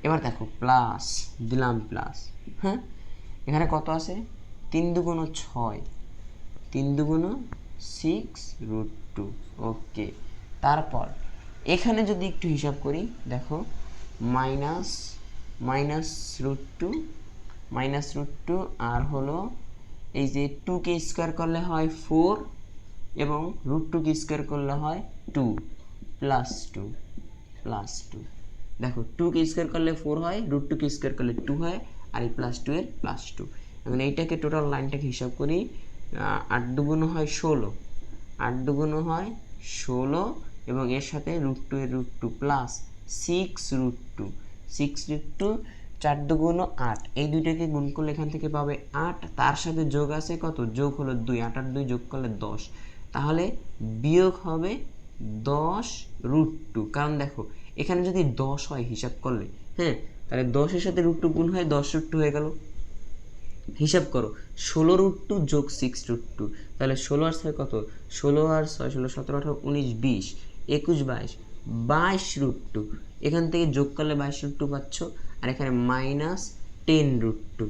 এবার দেখো প্লাস দিলাম প্লাস, হ্যাঁ এখানে কত আছে, 3 দুগুণ 6, 3 দুগুণ 6√2, ওকে। তারপর এখানে যদি একটু হিসাব করি, দেখো মাইনাস √2 আর হলো এই যে 2কে স্কোয়ার করলে হয় 4 এবং √2কে স্কোয়ার করলে হয় 2 প্লাস 2, দেখো 2কে স্কোয়ার করলে 4 হয়, √2কে স্কোয়ার করলে 2 হয়, আর এই +2 এর +2, এখন এইটাকে টোটাল লাইনটাকে হিসাব করি, 8 দুগুণ হয় 16, 8 দুগুণ হয় 16, এবং এর সাথে √2 এর √2 প্লাস 6√2, 6√2, 4 দুগুণ 8, এই দুইটাকে গুণ করলে এখান থেকে পাবে 8, তার সাথে যোগ আছে কত, যোগ হলো 2, 8 আর 2 যোগ করলে 10, তাহলে বিয়োগ হবে 10√2, কারণ দেখো এখানে যদি 10 হয় হিসাব করলে, হ্যাঁ তাহলে 10-এর সাথে √2 গুণ হয় 10√2 হয়ে গেল, হিসাব করো, 16√2 যোগ 6√2, তাহলে 16 আর 6 কত, 16 আর 6 16 17 18 19 20 21 22 22√2, এখান থেকে যোগ করলে 22√2 পাচ্ছ, আর এখানে -10√2,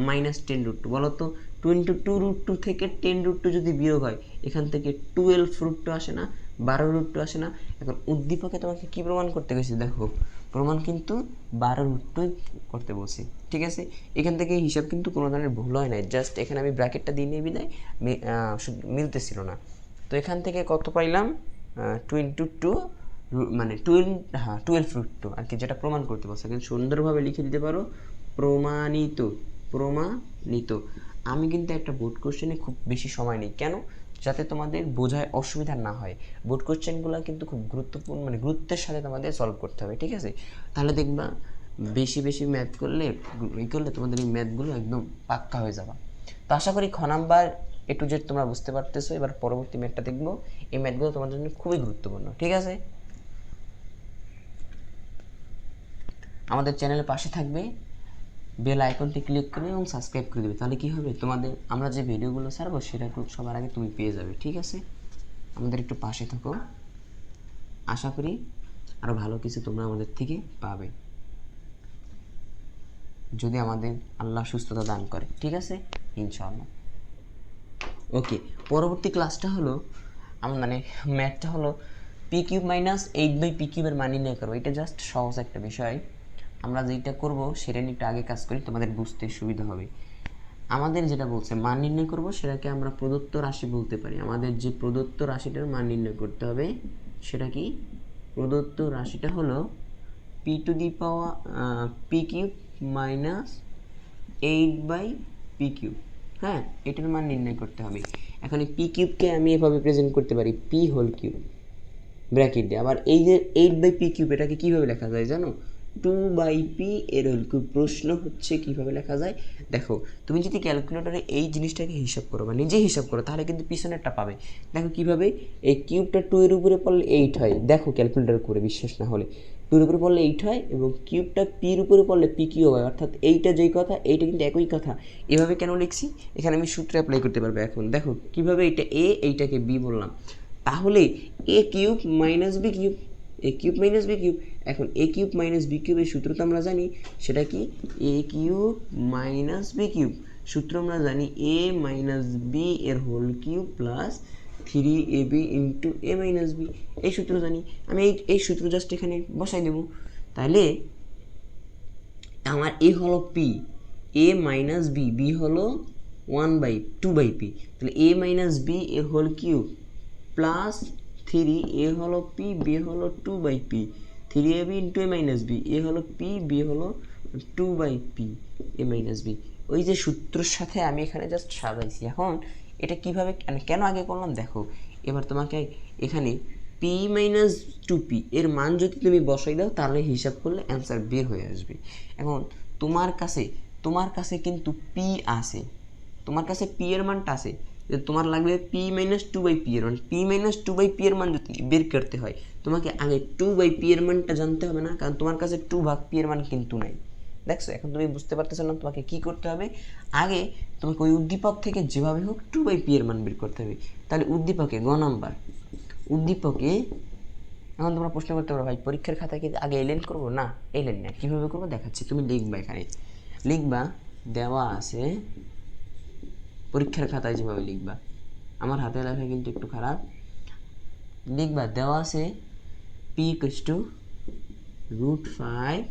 -10√2, বলো তো 22√2 থেকে 10√2 যদি বিয়োগ হয় এখান থেকে 12√2 আসে না, 12√2 আসে না। এখন উদ্দীপকে তোমাকে কি প্রমাণ করতে গেছি, দেখো প্রমাণ কিন্তু 12√2 করতে বলছি, ঠিক আছে। এখান থেকে হিসাব কিন্তু কোনো ধরনের ভুল হয় নাই, জাস্ট এখানে আমি ব্র্যাকেটটা দিয়ে নিয়ে বিদায় মিলতেছিল না। তো এখান থেকে কত পাইলাম, 22 মানে 12√2 আর কি, যেটা প্রমাণ করতে পারছো। কিন্তু সুন্দরভাবে লিখে দিতে পারো প্রমাণিত, প্রমাণিত। আমি কিন্তু একটা বোর্ড কোশ্চেনে খুব বেশি সময় নেই, কেন, যাতে তোমাদের বোঝায় অসুবিধা না হয়। বোর্ড কোশ্চেনগুলো কিন্তু খুব গুরুত্বপূর্ণ, মানে গুরুত্বের সাথে তোমাদের সলভ করতে হবে, ঠিক আছে। তাহলে দেখবা বেশি বেশি ম্যাথ করলে তোমাদের এই ম্যাথগুলো একদম পাক্কা হয়ে যাবে। তো আশা করি খ নাম্বার A to Z তোমরা বুঝতে পারতেছো। এবার পরবর্তী ম্যাথটা দেখবো, এই ম্যাথগুলো তোমাদের জন্য খুবই গুরুত্বপূর্ণ, ঠিক আছে। আমাদের চ্যানেলের পাশে থাকবে, বেল আইকনটি ক্লিক করবে এবং সাবস্ক্রাইব করে দেবে, তাহলে কি হবে, তোমাদের আমরা যে ভিডিওগুলো ছাড়বো সেটা সবার আগে তুমি পেয়ে যাবে, ঠিক আছে। আমাদের একটু পাশে থাকো, আশা করি আরও ভালো কিছু তোমরা আমাদের থেকে পাবে, যদি আমাদের আল্লাহ সুস্থতা দান করে, ঠিক আছে, ইনশাআল্লাহ। ওকে, পরবর্তী ক্লাসটা হলো মানে ম্যাথটা হলো p³ - 8/p³ এর মান নির্ণয় করবো। এটা জাস্ট সহজ একটা বিষয়, আমরা যেটা করব সেটা নিয়ে একটু আগে কাজ করি, তোমাদের বুঝতে সুবিধা হবে। আমাদের যেটা বলছে মান নির্ণয় করব, সেটাকে আমরা প্রদত্ত রাশি বলতে পারি। আমাদের যে প্রদত্ত রাশিটার মান নির্ণয় করতে হবে সেটা কি, প্রদত্ত রাশিটা হলো p³ - 8/p³, হ্যাঁ, এটার মান নির্ণয় করতে হবে। এখন এই p³ আমি এভাবে প্রেজেন্ট করতে পারি p³ ব্র্যাকেট দিয়ে। আবার এই যে 8/p³ এটাকে কীভাবে লেখা যায় জানো, 2/p এর হোল কিউব। প্রশ্ন হচ্ছে কীভাবে লেখা যায়, দেখো তুমি যদি ক্যালকুলেটরে এই জিনিসটাকে হিসাব করো বা নিজে হিসাব করো তাহলে কিন্তু পিছনেরটা পাবে। দেখো কীভাবে, এই কিউবটা 2 এর উপরে পড়লে 8 হয়, দেখো ক্যালকুলেটর করে, বিশ্বাস না হলে 2 এর উপরে পড়লে 8 হয়, এবং কিউবটা পির উপরে পড়লে p³ হয়, অর্থাৎ এইটা যেই কথা এইটা কিন্তু একই কথা। এভাবে কেন লিখছি, এখানে আমি সূত্র অ্যাপ্লাই করতে পারবো। এখন দেখো কীভাবে, এইটা a, এইটাকে b বললাম, তাহলে a³ - b³, a³ - b³। এখন a³ - b³ এর সূত্র তো আমরা জানি, সেটা কি, a³ - b³, সূত্র আমরা জানি a - b এর whole cube plus 3ab into a - b, এই সূত্র জানি আমি। এই সূত্র জাস্ট এখানে বসাই দেব, তাহলে আমার a হলো p, a - b, b হলো 1/2/p, তাহলে a - b এর হোল কিউব প্লাস 3, a হলো p, b হলো 2/p, 3ab into a - b, a হলো p, b হলো 2/p, a - b। ওই যে সূত্রের সাথে আমি এখানে জাস্ট সাজাইছি। এখন এটা কিভাবে কেন আগে করলাম দেখো, এবার তোমাকে এখানে p - 2p এর মান যদি তুমি বসাই দাও তাহলে হিসাব করলে অ্যান্সার বের হয়ে আসবে। এখন তোমার কাছে কিন্তু p আছে, তোমার কাছে p এর মানটা আছে, তোমার লাগবে p - 2/p এর মান। p - 2/p এর মান যদি বের করতে হয় তোমাকে আগে 2/p এর মানটা জানতে হবে না, কারণ তোমার কাছে 2/p এর মান কিন্তু নাই। দেখছো, এখন তুমি বুঝতে পারতেছো না তোমাকে কি করতে হবে, আগে তোমাকে ওই উদ্দীপক থেকে যেভাবে হোক 2/p এর মান বের করতে হবে। তাহলে উদ্দীপকে গ নাম্বার, উদ্দীপকে এখন তোমরা প্রশ্ন করতে পারো, ভাই পরীক্ষার খাতায় কি আগে এলেন করবো, না এলেন না, কীভাবে করবো দেখাচ্ছি। তুমি লিখবা, এখানে লিখবা, দেওয়া আছে পরীক্ষার খাতায় যেভাবে লিখবা, আমার হাতে লেখা কিন্তু একটু খারাপ, লিখবা দেওয়া আছে p = √5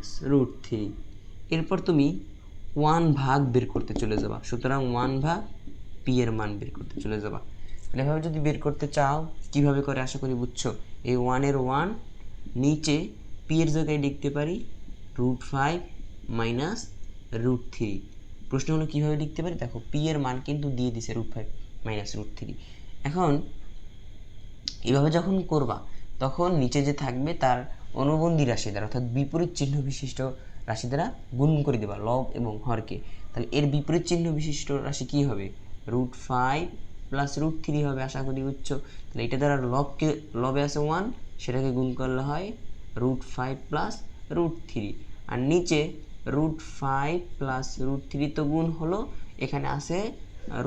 - √3, এরপর তুমি 1 ভাগ বের করতে চলে যাবা, সুতরাং 1 ভাগ p এর মান বের করতে চলে যাবা। তাহলে এভাবে যদি বের করতে চাও কিভাবে করে আশা করি বুঝছো। এই 1 এর 1 নিচে p এর জায়গায় লিখতে পারি √5 - √3। প্রশ্ন হলো কীভাবে লিখতে পারি, দেখো p এর মান কিন্তু দিয়ে দিছে √5 - √3। এখন এভাবে যখন করবা তখন নিচে যে থাকবে তার অনুবন্ধী রাশি দ্বারা, অর্থাৎ বিপরীত চিহ্ন বিশিষ্ট রাশি দ্বারা গুণ করে দেবা লব এবং হরকে। তাহলে এর বিপরীত চিহ্ন বিশিষ্ট রাশি কি হবে, √5 + √3 হবে, আশা করি বুঝছো। তাহলে এটা দ্বারা লবে আছে 1, সেটাকে গুণ করলে হয় √5 + √3, আর নিচে √5 প্লাস √3 তো গুণ হলো, এখানে আছে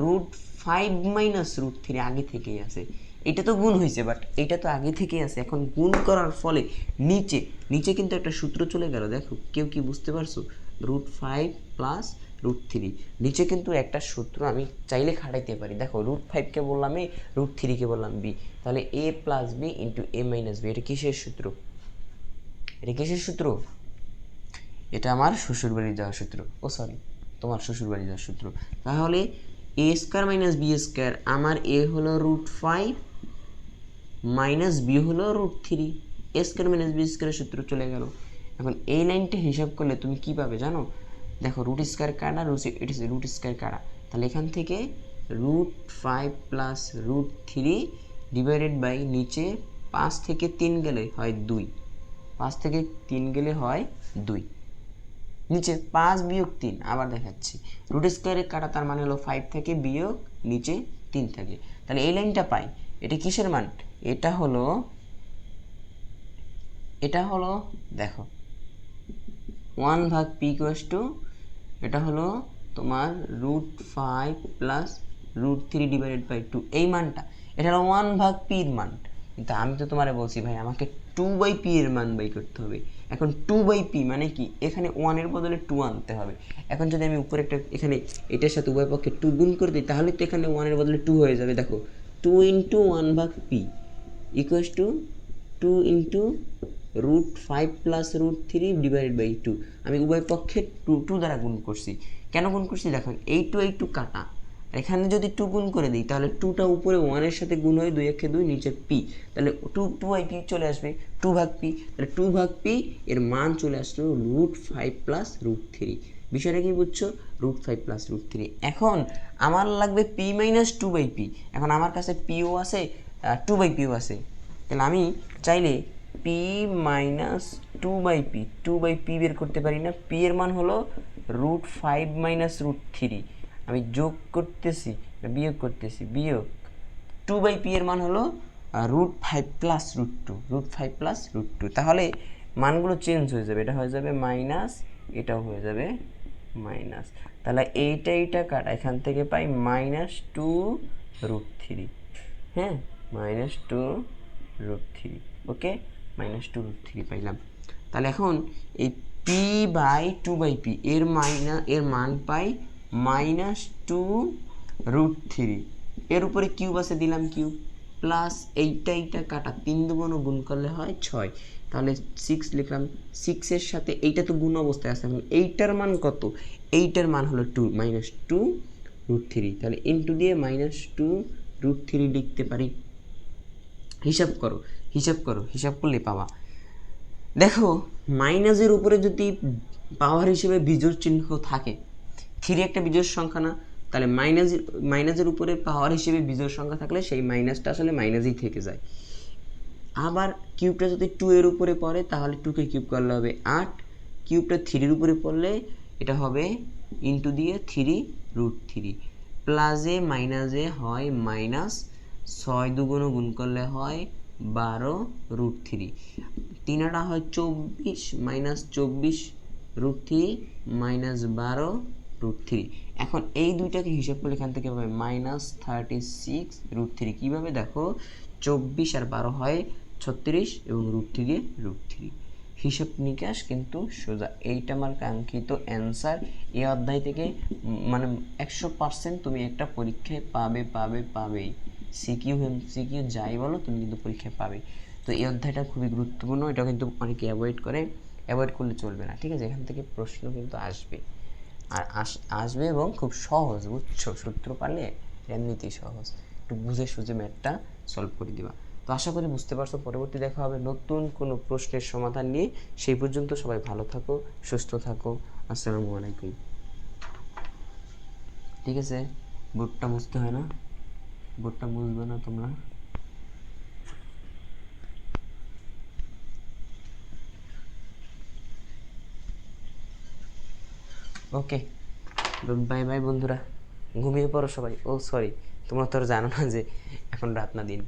√5 মাইনাস √3 আগে থেকেই আছে, এটা তো গুণ হয়েছে বাট এটা তো আগে থেকেই আছে। এখন গুণ করার ফলে নিচে নিচে কিন্তু একটা সূত্র চলে গেল, দেখো কেউ কি বুঝতে পারছো? √5 প্লাস √3, নিচে কিন্তু একটা সূত্র আমি চাইলে খাটাইতে পারি। দেখো √5কে বললাম এ, √3কে বললাম বি, তাহলে a plus b into a minus b. এটা কিসের সূত্র? এটা কিসের সূত্র? এটা আমার শ্বশুরবাড়ি যাওয়ার সূত্র। ও সরি, তোমার শ্বশুরবাড়ি যাওয়ার সূত্র। তাহলে এ স্কোয়ার মাইনাস বি স্কোয়ার, আমার এ হলো √5 মাইনাস বি হলো √3, এ স্কোয়ার মাইনাস বি স্কোয়ারের সূত্র চলে গেল। এখন এই লাইনটা হিসাব করলে তুমি কি পাবে জানো? দেখো রুট স্কোয়ার কাটা, রুট স্কোয়ার কাটা, তাহলে এখান থেকে √5 প্লাস √3 ডিভাইডেড বাই নিচে 5 থেকে 3 গেলে হয় 2, 5 থেকে 3 গেলে হয় 2, নিচে 5 বিয়োগ 3, আবার দেখাচ্ছি রুট স্কোয়ারে কাটা, তার মানে হলো 5 থেকে বিয়োগ নিচে 3 থাকে, তাহলে এই লাইনটা পাই। এটা কিসের মান? এটা হলো দেখো 1/p = এটা হলো তোমার √5 প্লাস √3 ডিভাইডেড বাই 2, এই মানটা এটা হলো 1/p এর মান। কিন্তু আমি তো তোমারে বলছি ভাই আমাকে 2/p এর মান বাই করতে হবে। এখন 2/p মানে কি? এখানে 1 এর বদলে 2 আনতে হবে। এখন যদি আমি উপরে একটা এখানে এটার সাথে উভয় পক্ষে 2 গুণ করে দিই, তাহলে তো এখানে 1 এর বদলে 2 হয়ে যাবে। দেখো 2 × 1/p = 2 × √5 প্লাস √3 ডিভাইডেড বাই 2, আমি উভয় পক্ষে 2 দ্বারা গুণ করছি। কেন গুণ করছি? দেখো এই 2 কাটা, এখানে যদি 2 গুণ করে দিই তাহলে 2টা উপরে 1 এর সাথে গুণ হয়, 2 একে 2, নিচে p, তাহলে 2/p চলে আসবে 2/p, তাহলে 2/p এর মান চলে আসলো √5 প্লাস √3। বিষয়টা কি বুঝছো? √5 প্লাস √3। এখন আমার লাগবে p মাইনাস 2/p। এখন আমার কাছে পিও আছে, 2/pও আছে, তাহলে আমি চাইলে p মাইনাস 2/p বের করতে পারি না? p এর মান হলো √5 মাইনাস √3, আমি যোগ করতেছি বিয়োগ করতেছি, বিয়োগ 2/p এর মান হলো √5 প্লাস √2, √5 প্লাস √2, তাহলে মানগুলো চেঞ্জ হয়ে যাবে, এটা হয়ে যাবে মাইনাস, এটাও হয়ে যাবে মাইনাস, তাহলে এইটা কাটা, এখান থেকে পাই -2√3, হ্যাঁ -2√3, ওকে -2√3 পাইলাম। তাহলে এখন এই p বাই 2/p এর মান পাই -2√3, এর উপরে কিউব আছে দিলাম কিউব, প্লাস এইটা কাটা, 3 দুগুণ গুণ করলে হয় 6, তাহলে 6 লিখলাম, 6 এর সাথে এইটা তো গুণ অবস্থায় আছে, এখন এইটার মান কত? এইটার মান হলো 2 -2√3, তাহলে ইনটু দিয়ে -2√3 লিখতে পারি। হিসাব করলে পাবা। দেখো মাইনাসের উপরে যদি পাওয়ার হিসেবে বিজোড় চিহ্ন থাকে, 3 একটা বিজোড় সংখ্যা না, তাহলে মাইনাসের উপরে পাওয়ার হিসেবে বিজোড় সংখ্যা থাকলে সেই মাইনাসটা আসলে মাইনাসই থেকে যায়। আবার কিউবটা যদি 2 এর উপরে পড়ে তাহলে 2কে কিউব করলে হবে 8, কিউবটা 3 এর উপরে পড়লে এটা হবে ইনটু দিয়ে 3√3, প্লাসে মাইনাসে হয় মাইনাস, 6 দুগুণ গুণ করলে হয় 12√3, 3 আটা হয় 24, -24√3 -12√3। এখন এই দুইটাকে হিসাব করলে এখান থেকে হবে -36√3। কীভাবে? দেখো 24 আর 12 হয় 36 এবং √3 দিয়ে √3, হিসাব নিকাশ কিন্তু সোজা। এইটা আমার কাঙ্ক্ষিত অ্যান্সার। এই অধ্যায় থেকে মানে 100% তুমি একটা পরীক্ষায় পাবেই, সিকিউ এমসিকিউ যাই বলো তুমি কিন্তু পরীক্ষায় পাবে। তো এই অধ্যায়টা খুবই গুরুত্বপূর্ণ, এটা কিন্তু অনেকে অ্যাভয়েড করলে চলবে না, ঠিক আছে? এখান থেকে প্রশ্ন কিন্তু আসবে, আর আসবে এবং খুব সহজ, বুঝছো? সূত্র পারলে এমনিতেই সহজ, একটু বুঝে সুঝে ম্যাথটা সলভ করে দিবা। তো আশা করি বুঝতে পারছো। পরবর্তী দেখা হবে নতুন কোনো প্রশ্নের সমাধান নিয়ে। সেই পর্যন্ত সবাই ভালো থাকো, সুস্থ থাকো। আসসালামু আলাইকুম। ঠিক আছে, বোর্ডটা মুছতে হয় না? বোর্ডটা মুছবে না তোমরা? ওকে, বাই বাই বন্ধুরা, ঘুমিয়ে পড়ো সবাই। ও সরি, তোমরা তো আর জানো না যে এখন রাত না দিন।